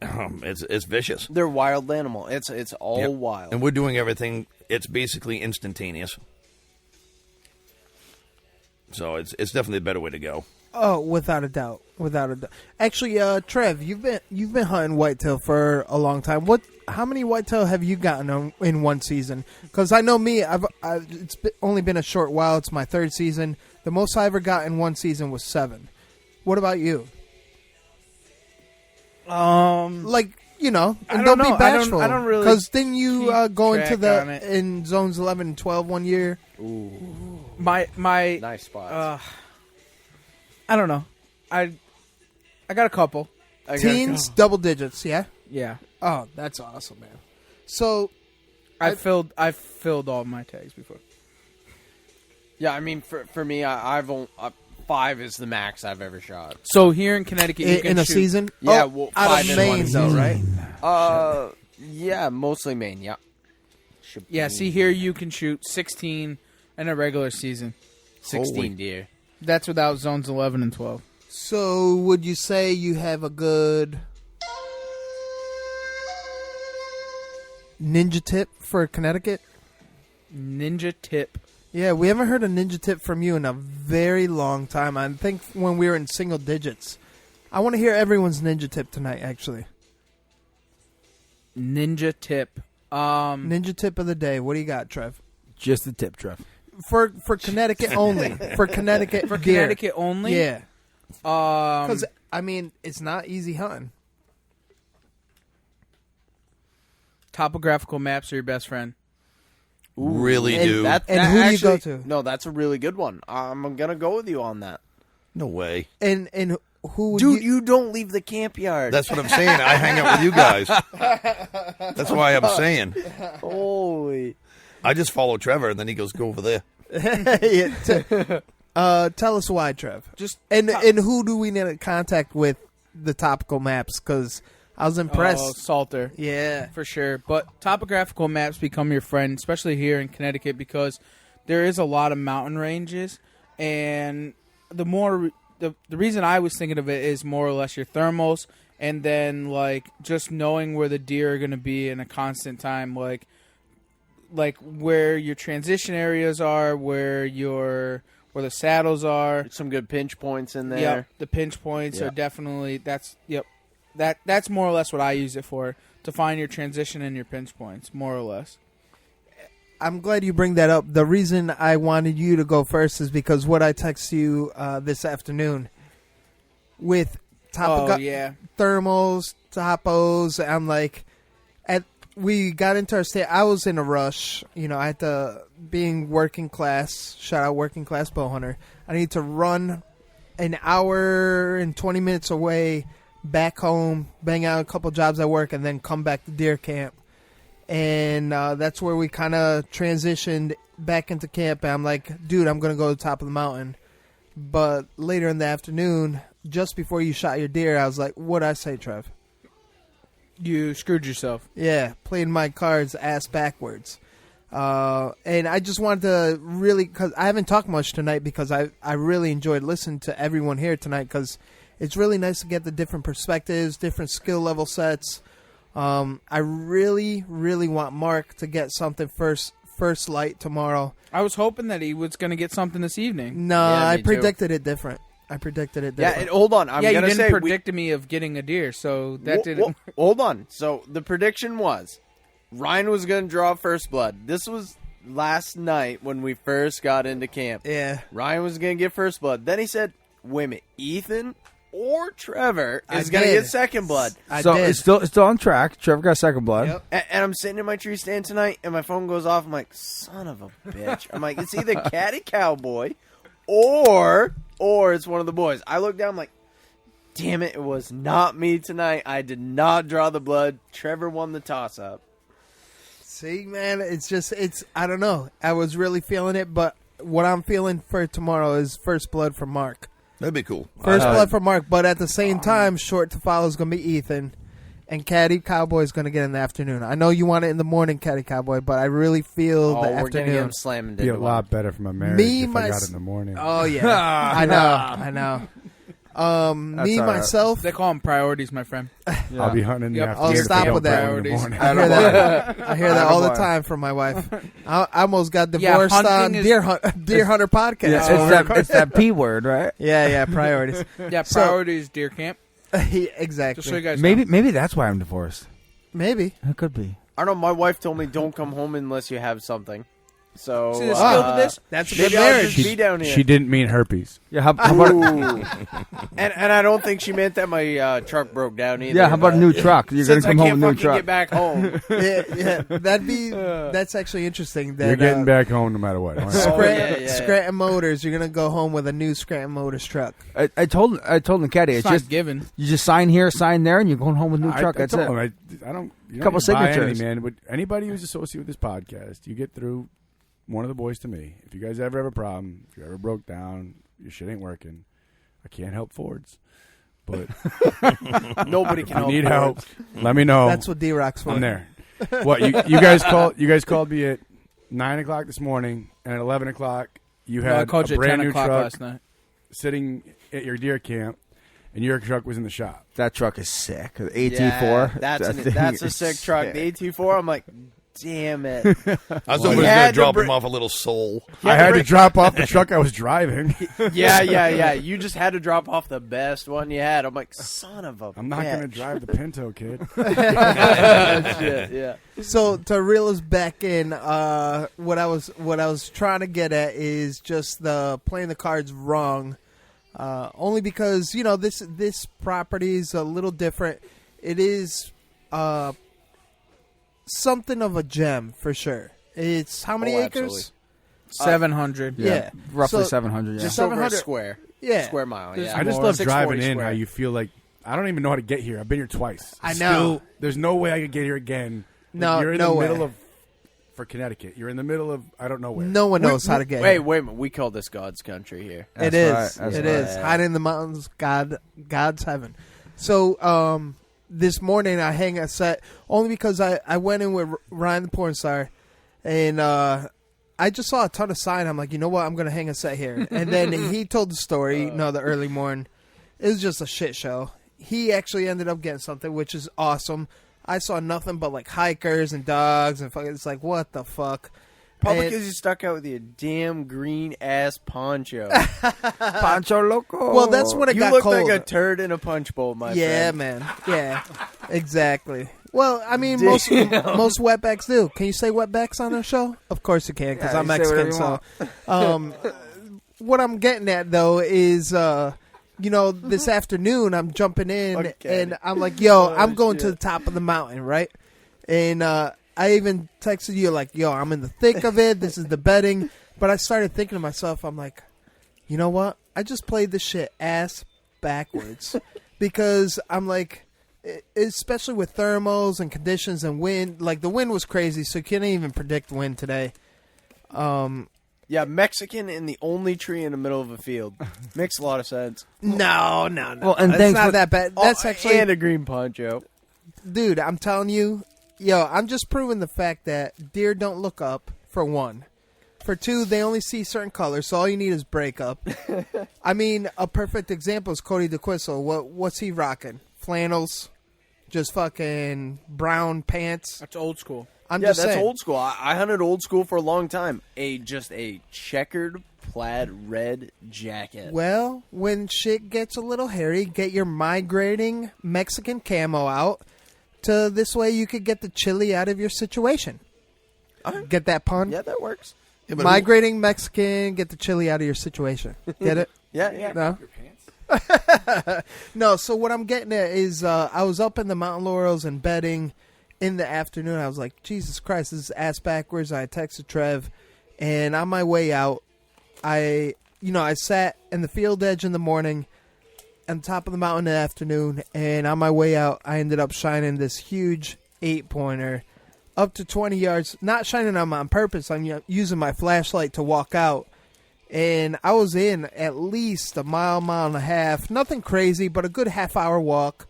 It's vicious. They're a wild animal. It's all wild. And we're doing everything. It's basically instantaneous. So it's definitely a better way to go. Oh, without a doubt, without a doubt. Actually, Trev, you've been hunting whitetail for a long time. How many whitetail have you gotten in one season? Because I know me, it's only been a short while. It's my third season. The most I ever got in one season was 7. What about you? Like, you know, and don't be bashful. I don't really. Because didn't you go track in zones 11 and 12 one year? Ooh, my nice spots. I don't know. I got a couple. Teens, double digits, yeah. Yeah. Oh, that's awesome, man. So, I've filled all my tags before. Yeah, I mean, for me, I've only 5 is the max I've ever shot. So here in Connecticut, you can in a shoot, season, yeah, well, out of Maine, though, right? Yeah, mostly Maine. Yeah. Yeah. See, here you can shoot 16 in a regular season. 16 deer. That's without zones 11 and 12. So, would you say you have a good ninja tip for Connecticut? Ninja tip. Yeah, we haven't heard a ninja tip from you in a very long time. I think when we were in single digits. I want to hear everyone's ninja tip tonight, actually. Ninja tip. Ninja tip of the day. What do you got, Trev? Just the tip, Trev. For Connecticut only. For Connecticut For deer. Connecticut only? Yeah. Because, I mean, it's not easy hunting. Topographical maps are your best friend. Ooh, really do. And who do you go to? No, that's a really good one. I'm going to go with you on that. No way. And who would Dude, you don't leave the camp yard. That's what I'm saying. I hang out with you guys. That's why I'm saying. Holy. I just follow Trevor, and then he goes, go over there. Tell us why, Trev. And who do we need to contact with the topical maps? Because I was impressed. Oh, Salter. Yeah. For sure. But topographical maps become your friend, especially here in Connecticut, because there is a lot of mountain ranges. And the reason I was thinking of it is more or less your thermals, and then, like, just knowing where the deer are going to be in a constant time, like where your transition areas are, where the saddles are. Some good pinch points in there. Yep, the pinch points are definitely that's more or less what I use it for, to find your transition and your pinch points, more or less. I'm glad you bring that up. The reason I wanted you to go first is because what I text you this afternoon with thermals, topos, I'm like, we got into our state. I was in a rush. You know, I had to, being working class, shout out working class bow hunter, I need to run an hour and 20 minutes away back home, bang out a couple jobs at work, and then come back to Deercamp. And that's where we kind of transitioned back into camp. And I'm like, dude, I'm going to go to the top of the mountain. But later in the afternoon, just before you shot your deer, I was like, what'd I say, Trev? You screwed yourself. Yeah, playing my cards ass backwards. And I just wanted to really, because I haven't talked much tonight, because I really enjoyed listening to everyone here tonight, because it's really nice to get the different perspectives, different skill level sets. I really, really want Mark to get something first light tomorrow. I was hoping that he was going to get something this evening. No, I predicted it different. Yeah, hold on. You didn't predict me of getting a deer, so that didn't. Hold on. So the prediction was Ryan was going to draw first blood. This was last night when we first got into camp. Yeah. Ryan was going to get first blood. Then he said, wait a minute, Ethan or Trevor is going to get second blood. It's still on track. Trevor got second blood. Yep. And I'm sitting in my tree stand tonight, and my phone goes off. I'm like, son of a bitch. I'm like, it's either Catty Cowboy or it's one of the boys. I look down, I'm like, damn it was not me tonight. I did not draw the blood. Trevor won the toss-up. See, man, I don't know. I was really feeling it, but what I'm feeling for tomorrow is first blood from Mark. That'd be cool. First blood from Mark, but at the same time, short to follow is going to be Ethan, and Caddy Cowboy is going to get in the afternoon. I know you want it in the morning, Caddy Cowboy, but I really feel the afternoon. We're going to get him slamming. Be a lot better for my marriage if I got it in the morning. Oh, yeah. I know. Me, myself. They call them priorities, my friend. Yeah. I'll be hunting in the afternoon. I'll stop with that. I hear that. I hear that all the time from my wife. I almost got divorced on Deer Hunter podcast. Yeah, it's that P word, right? Yeah, priorities. Yeah, priorities, Deercamp. Exactly. Just so you guys maybe that's why I'm divorced. Maybe. It could be. I don't know. My wife told me don't come home unless you have something. So see the skill to this? That's a maybe good marriage. I'll just be down here. She didn't mean herpes. Yeah, how about and I don't think she meant that my truck broke down either. Yeah, how about a new truck? You're going to come home with a new truck. Get back home. yeah, that's actually interesting. That, you're getting back home no matter what. Scranton Motors, you're going to go home with a new Scranton Motors truck. I told Caddy, it's just given. You just sign here, sign there, and you're going home with a new truck. That's it. I don't. You couple signatures, man. But anybody who's associated with this podcast, you get through. One of the boys to me. If you guys ever have a problem, if you ever broke down, your shit ain't working, I can't help Fords. But nobody can help. If you need help, let me know. That's what D-Rock's for. I'm there. What you guys called? You guys called me at 9:00 this morning, and at 11:00 you had I called a you at brand 10 new o'clock truck last night. sitting at your deer camp, and your truck was in the shop. That truck is sick. The Yeah, AT4. that's a sick truck. The AT4. I'm like, damn it. I was hoping he was going to drop him off a little soul. I had to drop off the truck I was driving. Yeah. You just had to drop off the best one you had. I'm like, son of a I'm not going to drive the Pinto, kid. Shit, yeah. So to reel us back in, what I was trying to get at is just the playing the cards wrong. Only because, this property is a little different. It is something of a gem for sure. It's how many acres? 700. Yeah. Roughly 700. Yeah. Just 700 over a square. Yeah. Square mile. Yeah. I just love driving in. square. How you feel like I don't even know how to get here. I've been here twice. I know. Still, there's no way I could get here again. No, you're in no the way. middle of for Connecticut. You're in the middle of I don't know where. No one knows how to get here. Wait a minute. We call this God's country here. It is. It is. Hiding in the mountains, God's heaven. So, this morning I hang a set only because I went in with Ryan the porn star, and I just saw a ton of sign. I'm like, you know what? I'm going to hang a set here. And then he told the story, the early morning. It was just a shit show. He actually ended up getting something, which is awesome. I saw nothing but like hikers and dogs and fucking. It's like, what the fuck? Probably because you stuck out with your damn green ass poncho. Poncho loco. Well, that's when it you got look cold. like a turd in a punch bowl, my friend. Yeah, man. Yeah, exactly. Well, I mean, most wetbacks do. Can you say wetbacks on our show? Of course you can, because I'm Mexican. So, what I'm getting at though is, this afternoon I'm jumping in and I'm like, yo, I'm going to the top of the mountain, right? And I even texted you like, yo, I'm in the thick of it. This is the bedding. But I started thinking to myself, I'm like, you know what? I just played this shit ass backwards because I'm like, especially with thermals and conditions and wind, like the wind was crazy, so you can't even predict wind today. Yeah, Mexican in the only tree in the middle of a field. Makes a lot of sense. No. Well, and that's not that bad. That's actually and a green poncho. Dude, I'm telling you, I'm just proving the fact that deer don't look up, for one. For two, they only see certain colors, so all you need is breakup. I mean, a perfect example is Cody DeQuistle. What's he rocking? Flannels, just fucking brown pants. That's old school. That's old school. I hunted old school for a long time. Just a checkered plaid red jacket. Well, when shit gets a little hairy, get your migrating Mexican camo out. To this way you could get the chili out of your situation. Get that pun? Yeah, that works. Yeah, migrating Mexican, get the chili out of your situation. Get it? Yeah. No? No, so what I'm getting at is I was up in the Mountain Laurels and bedding in the afternoon. I was like, Jesus Christ, this is ass backwards. I texted Trev, and on my way out, I sat in the field edge in the morning on top of the mountain in the afternoon, and on my way out, I ended up shining this huge 8-pointer up to 20 yards. Not shining them on purpose. I'm using my flashlight to walk out. And I was in at least a mile and a half. Nothing crazy, but a good half-hour walk.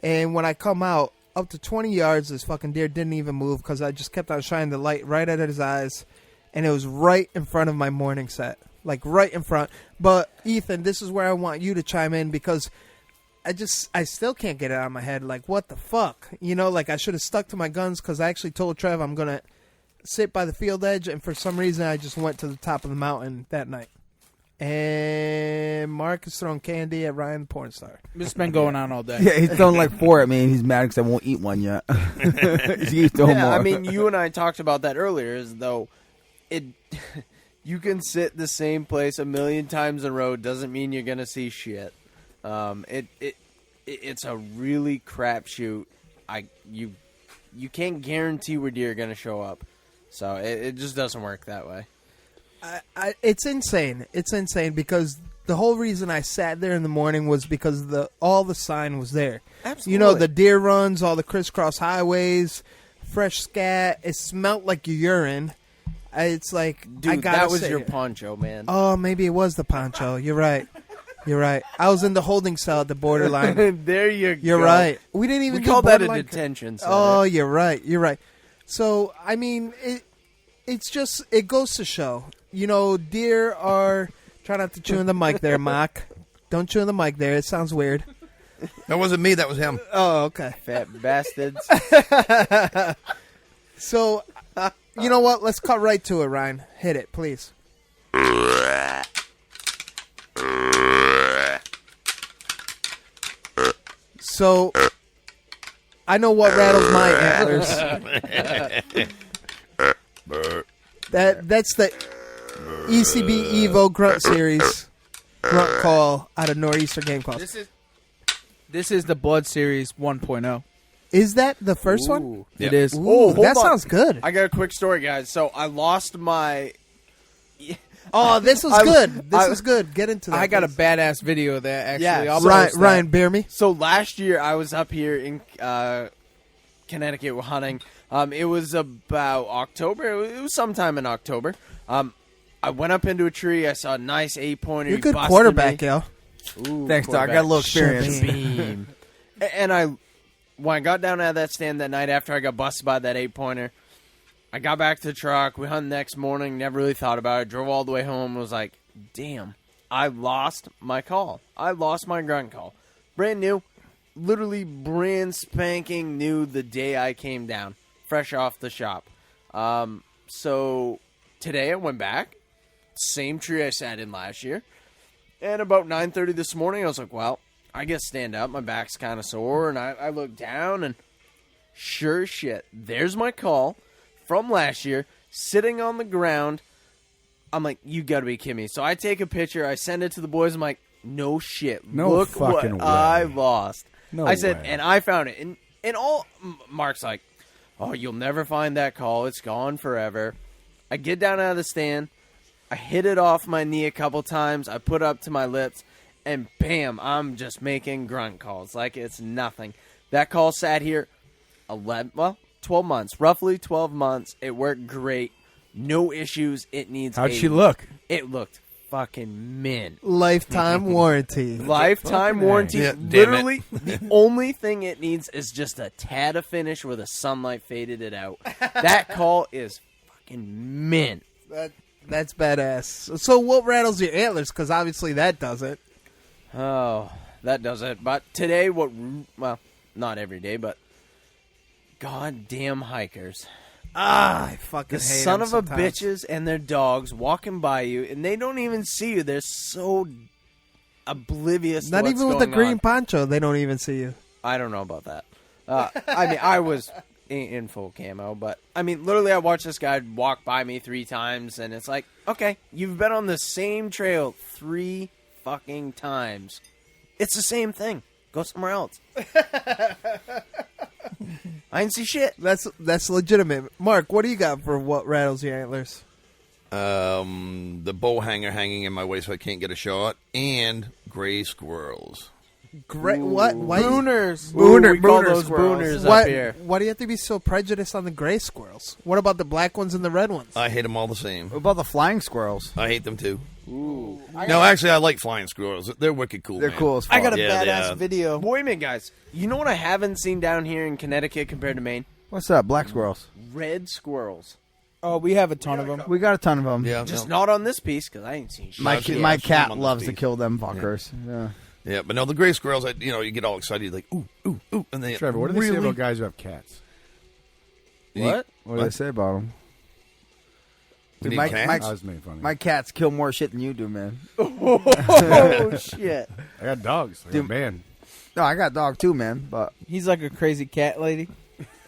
And when I come out, up to 20 yards, this fucking deer didn't even move because I just kept on shining the light right at his eyes. And it was right in front of my morning set. like right in front. But Ethan, this is where I want you to chime in because I still can't get it out of my head. Like, what the fuck? You know, like I should have stuck to my guns because I actually told Trev I'm going to sit by the field edge, and for some reason I just went to the top of the mountain that night. And Mark is throwing candy at Ryan the porn star. This has been going on all day. Yeah, he's throwing like 4 at me, and he's mad because I won't eat one yet. He's throwing more. I mean, you and I talked about that earlier, as though you can sit the same place a million times in a row doesn't mean you're gonna see shit. It's a really crapshoot. You can't guarantee where deer are gonna show up, so it just doesn't work that way. It's insane. It's insane because the whole reason I sat there in the morning was because all the sign was there. Absolutely. You know, the deer runs, all the crisscross highways, fresh scat. It smelled like urine. It's like, dude, I gotta that was say your it. poncho, man. Oh, maybe it was the poncho. You're right. You're right. I was in the holding cell at the borderline. There you go. You're right. We didn't even we do call that a borderline detention center. Oh, you're right. You're right. So, I mean, it's just, it goes to show. You know, deer are... Try not to chew in the mic there, Mark. Don't chew in the mic there. It sounds weird. That wasn't me. That was him. Oh, okay. Fat bastards. So, you know what? Let's cut right to it, Ryan. Hit it, please. So, I know what rattles my antlers. That's the ECB Evo Grunt Series grunt call out of Nor'easter Game Calls. This is the Blood Series 1.0. Is that the first one? It is. Ooh, that hold on. sounds good. I got a quick story, guys. So I lost my... Oh, this was good. This was good. Get into that. I got a please. badass video of that, actually. Yeah, I'll Ryan, post that. Ryan, bear me. So last year I was up here in Connecticut hunting. It was about October. It was sometime in October. I went up into a tree. I saw a nice 8-pointer. You're a He good busted quarterback, me. yo. Ooh, Thanks, Doc. I got a little experience. Beam. And when I got down out of that stand that night after I got busted by that 8-pointer, I got back to the truck. We hunted the next morning. Never really thought about it. Drove all the way home and was like, damn, I lost my call. I lost my grunt call. Brand new. Literally brand spanking new the day I came down. Fresh off the shop. So today I went back. Same tree I sat in last year. And about 9:30 this morning, I was like, well, I guess stand up. My back's kind of sore. And I look down and sure shit, there's my call from last year sitting on the ground. I'm like, you got to be kidding me. So I take a picture. I send it to the boys. I'm like, no shit. No Look fucking what way. I lost. No I said, way. and I found it. And all, Mark's like, oh, you'll never find that call. It's gone forever. I get down out of the stand. I hit it off my knee a couple times. I put it up to my lips. And bam, I'm just making grunt calls like it's nothing. That call sat here 12 months. Roughly 12 months. It worked great. No issues. It needs How'd she look? It looked fucking mint. Lifetime warranty. Lifetime warranty. Yeah, damn Literally, the only thing it needs is just a tad of finish where the sunlight faded it out. That call is fucking mint. That's badass. So what rattles your antlers? Because obviously that doesn't. Oh, that does it. But today, well, not every day, but goddamn hikers. I fucking The hate son them of sometimes. a bitches and their dogs walking by you, and they don't even see you. They're so oblivious to Not what's even with the going green on. poncho, they don't even see you. I don't know about that. I mean, I was in full camo, but I mean, literally, I watched this guy walk by me 3 times, and it's like, okay, you've been on the same trail 3 fucking times. It's the same thing. Go somewhere else. I didn't see shit. That's legitimate. Mark, what do you got for what rattles your antlers? The bow hanger hanging in my way so I can't get a shot, and gray squirrels. Great. What? Why? Booners. We call those squirrels. booners Why, up here. why do you have to be so prejudiced on the gray squirrels? What about the black ones and the red ones? I hate them all the same. What about the flying squirrels? I hate them too. Ooh. No, actually, I like flying squirrels. They're wicked cool. They're man. cool as fuck. I got a Yeah, they badass are. video. Boy, man, guys, you know what I haven't seen down here in Connecticut compared to Maine? What's up, black squirrels? Red squirrels. Oh, we have a ton of them. We got a ton of them. Yeah, Just not on this piece because I ain't seen shit. My cat loves to kill them fuckers. Yeah. Yeah, but no, the gray squirrels, you get all excited, like, ooh, ooh, ooh. And they Trevor, what do they say about guys who have cats? What? What do they say about them? Dude, I was making fun of my cats kill more shit than you do, man. Oh, shit. I got dogs. I got a man. No, I got a dog too, man. But He's like a crazy cat lady.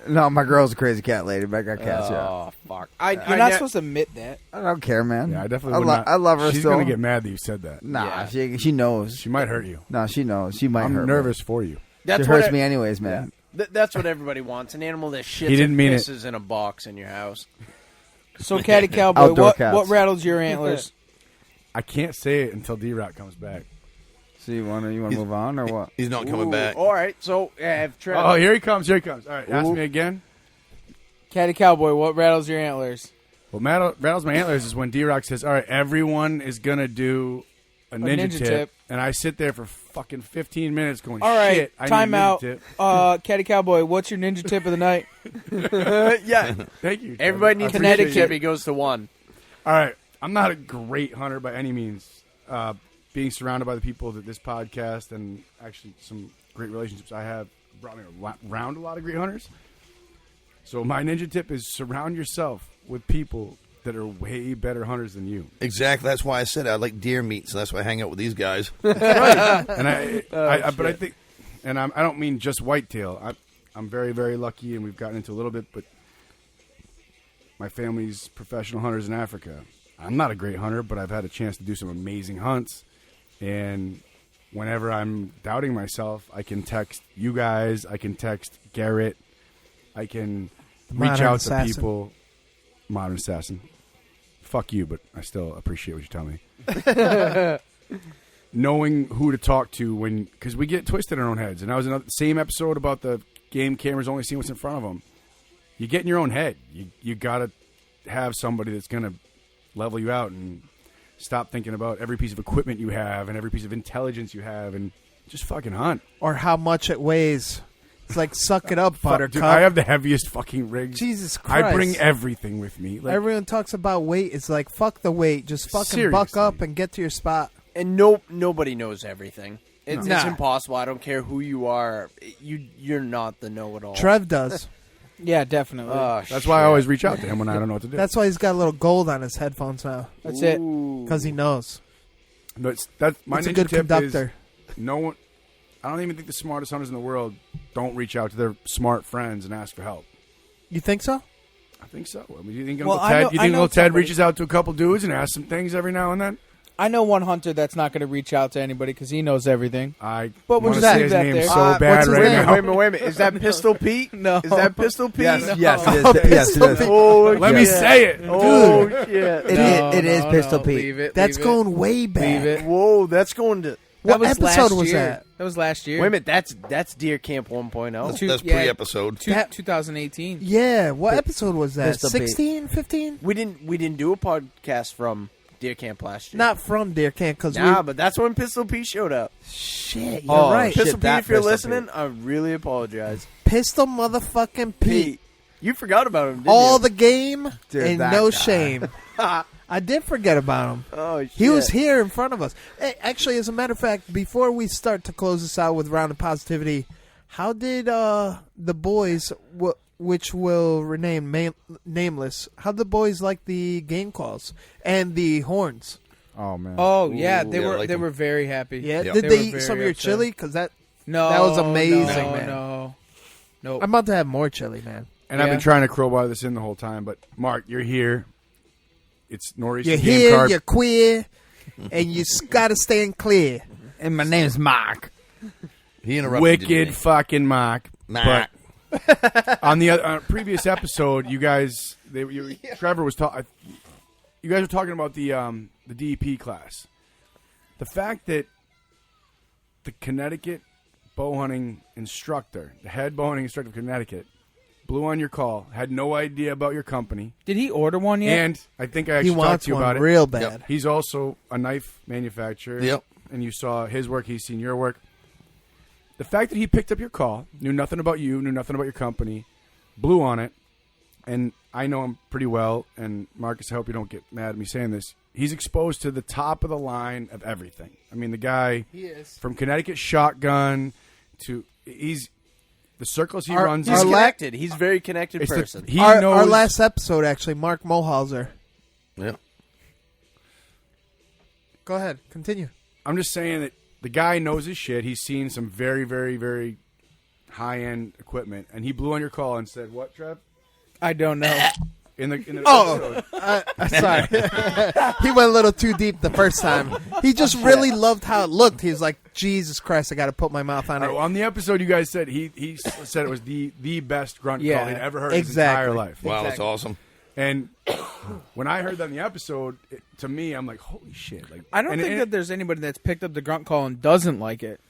no, my girl's a crazy cat lady, but I got cats. Oh, fuck. You're not supposed to admit that. I don't care, man. Yeah, I definitely would not. I love her She's still. going to get mad that you said that. Nah, she knows. She might hurt you. No, she knows. She might hurt I'm nervous for you. She hurts me anyways, man. That's what everybody wants. An animal that shits He didn't and mean it. pisses in a box in your house. So, Catty Cowboy, Outdoor what cats. rattles your antlers? I can't say it until D-Rock comes back. So you want to move on or what? He's not coming back. All right, so if Trevor... Oh, here he comes. All right, ask me again. Catty Cowboy, what rattles your antlers? What rattles my antlers is when D-Rock says, all right, everyone is going to do a ninja tip. And I sit there for fucking 15 minutes going, all right, shit, I time need a out. ninja tip. Catty Cowboy, what's your ninja tip of the night? Yeah. Thank you. Everybody needs a ninja tip. He goes to one. All right. I'm not a great hunter by any means. Being surrounded by the people that this podcast and actually some great relationships I have brought me around a lot of great hunters. So my ninja tip is surround yourself with people that are way better hunters than you. Exactly. That's why I said I like deer meat, so that's why I hang out with these guys. Right. And but I think, and I don't mean just whitetail. I'm very, very lucky, and we've gotten into a little bit, but my family's professional hunters in Africa. I'm not a great hunter, but I've had a chance to do some amazing hunts. And whenever I'm doubting myself, I can text you guys. I can text Garrett. I can reach out to people. Modern Assassin. Fuck you, but I still appreciate what you tell me. Knowing who to talk to because we get twisted in our own heads. And that was another same episode about the game cameras only seeing what's in front of them. You get in your own head. You got to have somebody that's going to level you out and stop thinking about every piece of equipment you have and every piece of intelligence you have and just fucking hunt. Or how much it weighs. It's like, suck it up, Buttercup. Dude, I have the heaviest fucking rigs. Jesus Christ. I bring everything with me. Like, everyone talks about weight. It's like, fuck the weight. Just fucking buck up and get to your spot. And nobody knows everything. It's impossible. I don't care who you are. You're not the know-it-all. Trev does. Yeah, definitely. That's why I always reach out to him when I don't know what to do. That's why he's got a little gold on his headphones now. That's it. Because he knows. My It's ninja a good tip conductor. is no one. I don't even think the smartest hunters in the world don't reach out to their smart friends and ask for help. You think so? I think so. I mean, you think Well, Uncle Ted reaches out to a couple dudes and asks some things every now and then? I know one hunter that's not going to reach out to anybody because he knows everything. But we'll want to just say leave his that name there. so bad right now. Wait a minute. Is that Pistol Pete? No. Is that Pistol Pete? Yes, it is. Yes, it is. Oh, Let me say it. Oh, Dude. shit. It is Pistol Pete. Leave it, That's leave going it. way back. Leave it. Whoa, that's going to... What was episode last was year. that? That was last year. Wait a minute. That's Deercamp 1.0. That's pre-episode. 2018. Yeah, what episode was that? Pistol Pete. 16, 15? We didn't do a podcast from Deercamp last year. Not from Deercamp, because but that's when Pistol Pete showed up. Shit, you're right. Pistol Pete, if you're Pistol listening, I really apologize. Pistol motherfucking Pete. You forgot about him, didn't All you? the game Dude, and that no guy. shame. I did forget about him. Oh, shit. He was here in front of us. Hey, actually, as a matter of fact, before we start to close this out with Round of Positivity, how did the boys, which will remain nameless, how did the boys like the game calls and the horns? Oh man. Oh yeah, Ooh, they yeah, I were like they them. were very happy. Yeah, Yep. did They they were eat very some of your upset. chili? Because that No, was amazing, no, man. No. I'm about to have more chili, man. And I've been trying to crowbar this in the whole time, but Mark, you're here. It's Northeast You're Game here, Carp. you're queer, and you got to stand clear. And my name's Mark. He interrupted Wicked me. fucking Mark. Mark. But on the previous episode, you guys, Trevor was talking. You guys were talking about the DEP class. The fact that the Connecticut bow hunting instructor, the head bow hunting instructor of Connecticut, blew on your call, had no idea about your company. Did he order one yet? And I think I actually talked to you about it. Real bad. Yep. He's also a knife manufacturer. Yep. And you saw his work, he's seen your work. The fact that he picked up your call, knew nothing about you, knew nothing about your company, blew on it, and I know him pretty well, and Marcus, I hope you don't get mad at me saying this. He's exposed to the top of the line of everything. I mean, the guy from Connecticut Shotgun to the circles he runs. He's connected. He's a very connected person. Our last episode, actually, Mark Mulhauser. Yeah. Go ahead. Continue. I'm just saying that the guy knows his shit. He's seen some very, very, very high-end equipment, and he blew on your call and said, "What, Trev?" I don't know. In the episode. Sorry. He went a little too deep the first time. He just really loved how it looked. He was like, Jesus Christ, I got to put my mouth on it. On the episode, you guys said he said it was the best grunt call he'd ever heard in his entire life. Wow, that's awesome. And when I heard that in the episode, to me, I'm like, holy shit. Like, I don't think that there's anybody that's picked up the grunt call and doesn't like it.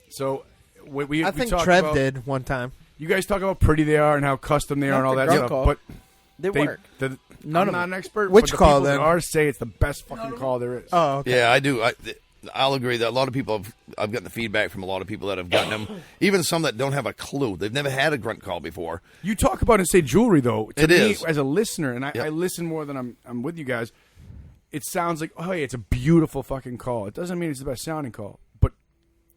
So we I think talked Trev about, did one time. You guys talk about how pretty they are and how custom they are and all that stuff, but they work. I'm None of not them. an expert. Which but the call, people then? that are say it's the best fucking call there is. Oh, okay. Yeah, I do. I'll agree that a lot of people I've gotten the feedback from a lot of people that have gotten them, even some that don't have a clue. They've never had a grunt call before. You talk about it, say jewelry though. To It me, is. as a listener, and I listen more than I'm with you guys. It sounds like, oh, hey, it's a beautiful fucking call. It doesn't mean it's the best sounding call, but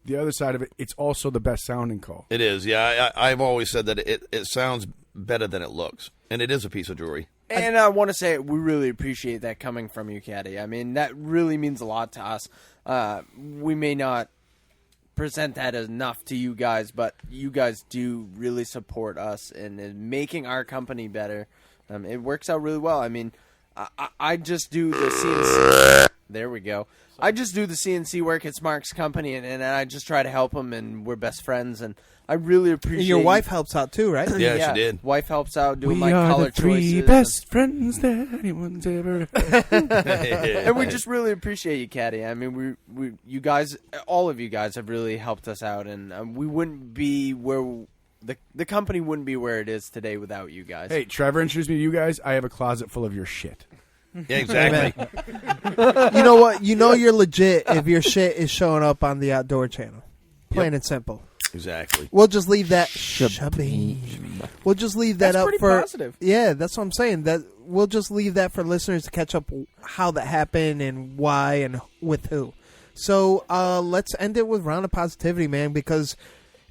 the other side of it, it's also the best sounding call. It is. Yeah, I've always said that it sounds better than it looks, and it is a piece of jewelry. And I want to say we really appreciate that coming from you, Caddy. I mean, that really means a lot to us. We may not present that enough to you guys, but you guys do really support us in making our company better. It works out really well. I mean, I just do the CNC. There we go. I just do the CNC work. It's Mark's company, and I just try to help him, and we're best friends, and I really appreciate Your wife helps out too, right? Yeah, she did. Wife helps out doing We my are color the three choices. best friends that anyone's ever. And we just really appreciate you, Caddy. I mean, we you guys, all of you guys have really helped us out, and we wouldn't be where the company wouldn't be where it is today without you guys. Hey, Trevor introduced me to you guys. I have a closet full of your shit. Yeah, exactly. You know what? You know you're legit if your shit is showing up on the Outdoor Channel. Plain and simple. Exactly. We'll just leave that. We'll just leave that That's up pretty for. positive. Yeah, that's what I'm saying. That we'll just leave that for listeners to catch up how that happened and why and with who. So let's end it with round of positivity, man, because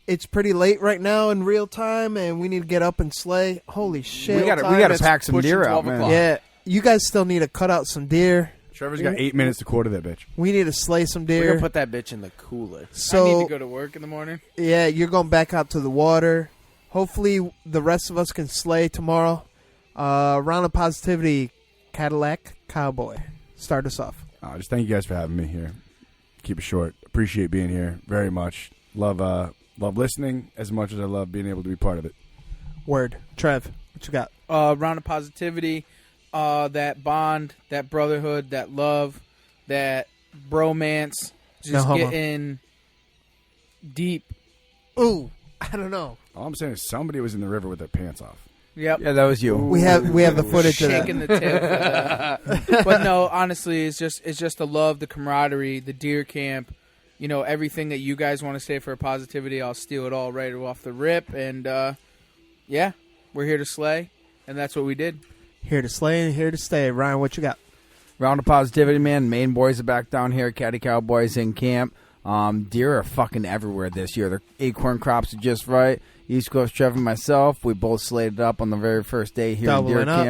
it's pretty late right now in real time, and we need to get up and slay. Holy shit! We gotta pack some deer out, man. Yeah, you guys still need to cut out some deer. Trevor's got 8 minutes to quarter that bitch. We need to slay some We're deer. gonna put that bitch in the cooler. So I need to go to work in the morning. yeah, you're going back out to the water. Hopefully, the rest of us can slay tomorrow. Round of positivity, Cadillac Cowboy. Start us off. Just thank you guys for having me here. Keep it short. Appreciate being here very much. Love listening as much as I love being able to be part of it. Word. Trev, what you got? Round of positivity, that bond, that brotherhood, that love, that bromance, just No homo. getting deep. Ooh, I don't know. All I'm saying is somebody was in the river with their pants off. Yep. Yeah, that was you. We have the footage of that. Shaking the tip. But no, honestly, it's just the love, the camaraderie, the deer camp. You know, everything that you guys want to say for positivity, I'll steal it all right off the rip. And, yeah, we're here to slay, and that's what we did. Here to slay and here to stay. Ryan, what you got? Round of positivity, man. Maine boys are back down here. Caddy Cowboys in camp. Deer are fucking everywhere this year. The acorn crops are just right. East Coast Trevor and myself, we both slated up on the very first day here Doubling in deer up.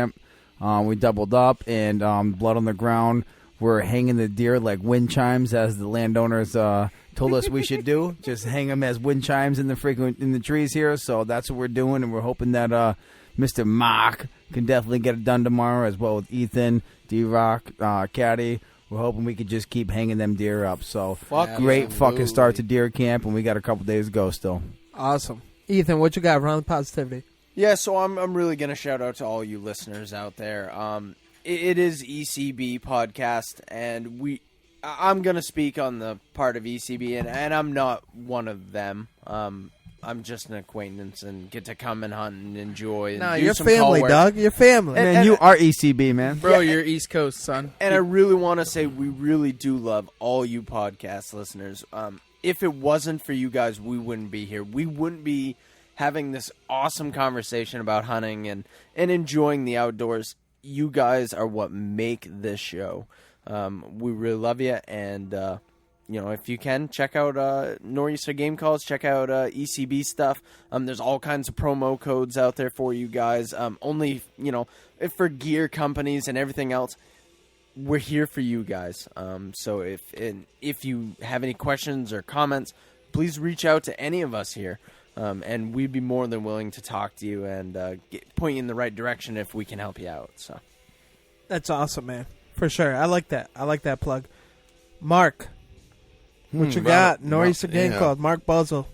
camp. We doubled up, and blood on the ground. We're hanging the deer like wind chimes, as the landowners told us we should do. Just hang them as wind chimes in the trees here. So that's what we're doing, and we're hoping that Mr. Mock can definitely get it done tomorrow, as well with Ethan, D-Rock, Caddy. We're hoping we could just keep hanging them deer up. So great fucking start to deer camp, and we got a couple days to go still. Awesome. Ethan, what you got? Round of positivity. Yeah, so I'm really gonna shout out to all you listeners out there. It is ECB podcast, and I'm gonna speak on the part of ECB, and I'm not one of them. I'm just an acquaintance and get to come and hunt and enjoy. And No, do you're some family, call work. dog. You're family. Man, you are ECB, man. Bro, you're East Coast, son. And I really want to say we really do love all you podcast listeners. If it wasn't for you guys, we wouldn't be here. We wouldn't be having this awesome conversation about hunting and enjoying the outdoors. You guys are what make this show. We really love you, and if you can, check out Nor'easter Game Calls, check out ECB stuff. There's all kinds of promo codes out there for you guys. Only, for gear companies and everything else, we're here for you guys. So if you have any questions or comments, please reach out to any of us here. And we'd be more than willing to talk to you and point you in the right direction if we can help you out. So That's awesome, man. For sure. I like that. I like that plug. Mark, what you got? Nor'easter Game Calls. Mark Buzzle.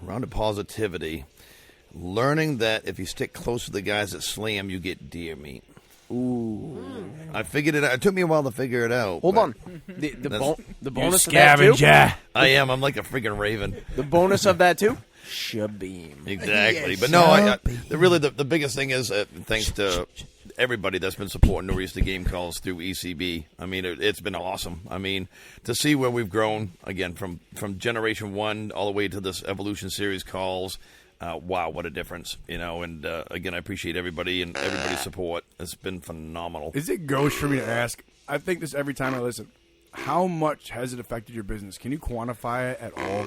Round of positivity. Learning that if you stick close to the guys that slam, you get deer meat. Ooh. I figured it out. It took me a while to figure it out. Hold on. The bonus of that, too? I am. I'm like a freaking raven. The bonus of that, too? Shabeam. Exactly. But no, the biggest thing is thanks to everybody that's been supporting Nor'easter Game Calls through ECB. I mean, it's been awesome. I mean, to see where we've grown, again, from Generation 1 all the way to this Evolution Series calls, wow, what a difference, and again, I appreciate everybody and everybody's support. It's been phenomenal. Is it gauche for me to ask? I think this every time I listen. How much has it affected your business? Can you quantify it at all?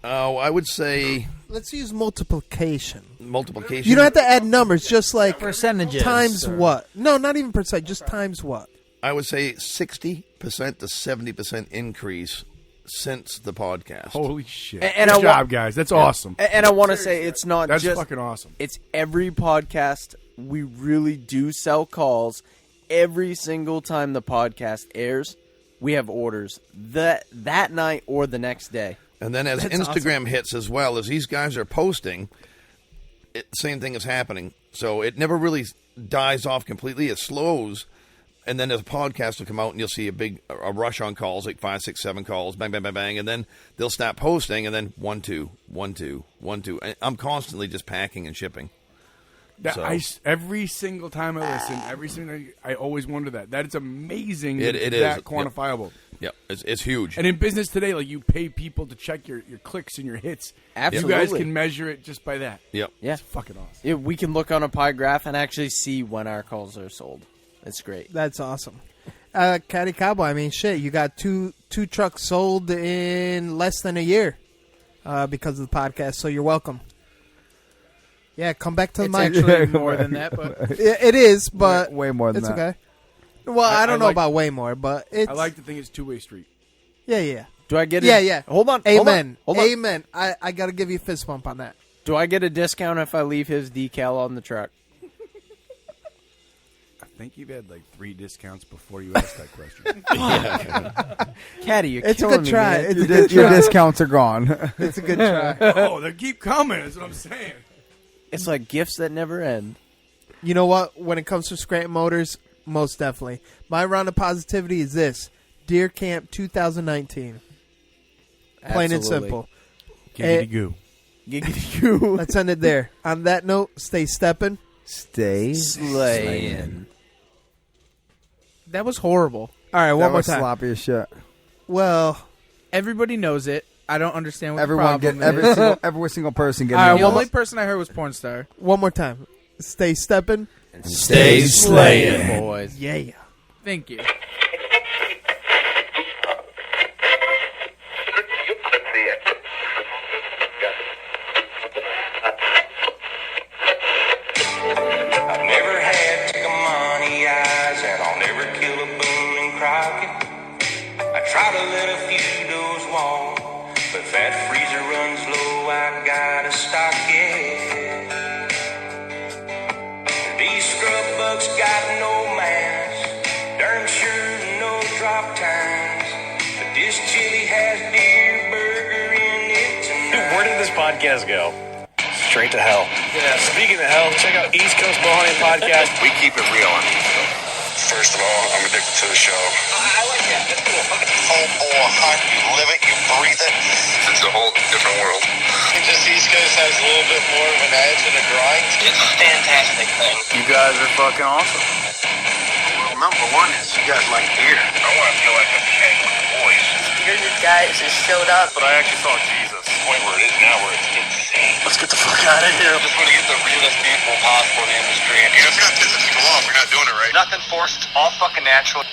Oh, I would say... Let's use multiplication. Multiplication? You don't have to add numbers, just like... Percentages. Times what? No, not even percent, just times what? I would say 60% to 70% increase since the podcast. Holy shit. Good job, guys. That's awesome. And I want to say it's not That's just... fucking awesome. It's every podcast. We really do sell calls. Every single time the podcast airs, we have orders that night or the next day. And then as Instagram hits as well, as these guys are posting, same thing is happening. So it never really dies off completely. It slows. And then as a podcast will come out and you'll see a rush on calls, like 5, 6, 7 calls, bang, bang, bang, bang. And then they'll stop posting and then 1, 2, 1, 2, 1, 2. And I'm constantly just packing and shipping. Every single time I listen, I always wonder that. That is amazing. It is that quantifiable. Yep. It's huge. And in business today, like you pay people to check your clicks and your hits. Absolutely. You guys can measure it just by that. Yep. Yeah. It's fucking awesome. Yeah, we can look on a pie graph and actually see when our calls are sold. It's great. That's awesome. Caddy Cowboy, I mean, shit, you got two trucks sold in less than a year because of the podcast, so you're welcome. Yeah, come back to the mic. It's actually more than that, but it is, but way more than it's that. okay. Well, I don't know about way more, but it's... I like to think it's two-way street. Yeah. Do I get Yeah. Hold on. Amen. Hold on. Amen. I got to give you a fist bump on that. Do I get a discount if I leave his decal on the truck? I think you've had like 3 discounts before you asked that question. Caddy, you're It's a killing good me, try. man. It's a good Your try. discounts are gone. It's a good try. Oh, they keep coming. That's what I'm saying. It's like gifts that never end. You know what? When it comes to Scranton Motors, most definitely. My round of positivity is this. Deercamp 2019. Plain and Absolutely. simple. Giggity goo. Giggity goo. Let's end it there. On that note, stay stepping. Stay slaying. that was horrible. All right, one more was time. sloppy as shit. Well, Everybody knows it. I don't understand what Everyone the get problem is. every single person getting All right, The involved. only person I heard was porn star. one more time. Stay stepping. Stay slaying, boys. Yeah. Thank you. I've never had money eyes, and I'll never kill a Boone and Crockett. I try to let a few doors walk, but if that freezer runs low, I gotta stock it. These scrub bucks got no mask, darn sure no drop times, but this chili has deer burger in it tonight. Where did this podcast go? Straight to hell. Yeah, speaking of hell, check out East Coast Bowhunting Podcast. We keep it real on East Coast. First of all, I'm addicted to the show. I like that. That's cool. Home or heart, you live it, you breathe it. It's a whole different world. Just East Coast has a little bit more of an edge and a grind. It's a fantastic thing. You guys are fucking awesome. Well, number one is you guys like beer. I want to feel like I'm hanging with the boys. You're the guys that showed up. But I actually saw Jesus. The point where it is now where it's insane. Let's get the fuck out of here. Just want to get the realest people possible in the industry. And it's going to piss people off. We're not doing it right. Nothing forced. All fucking natural.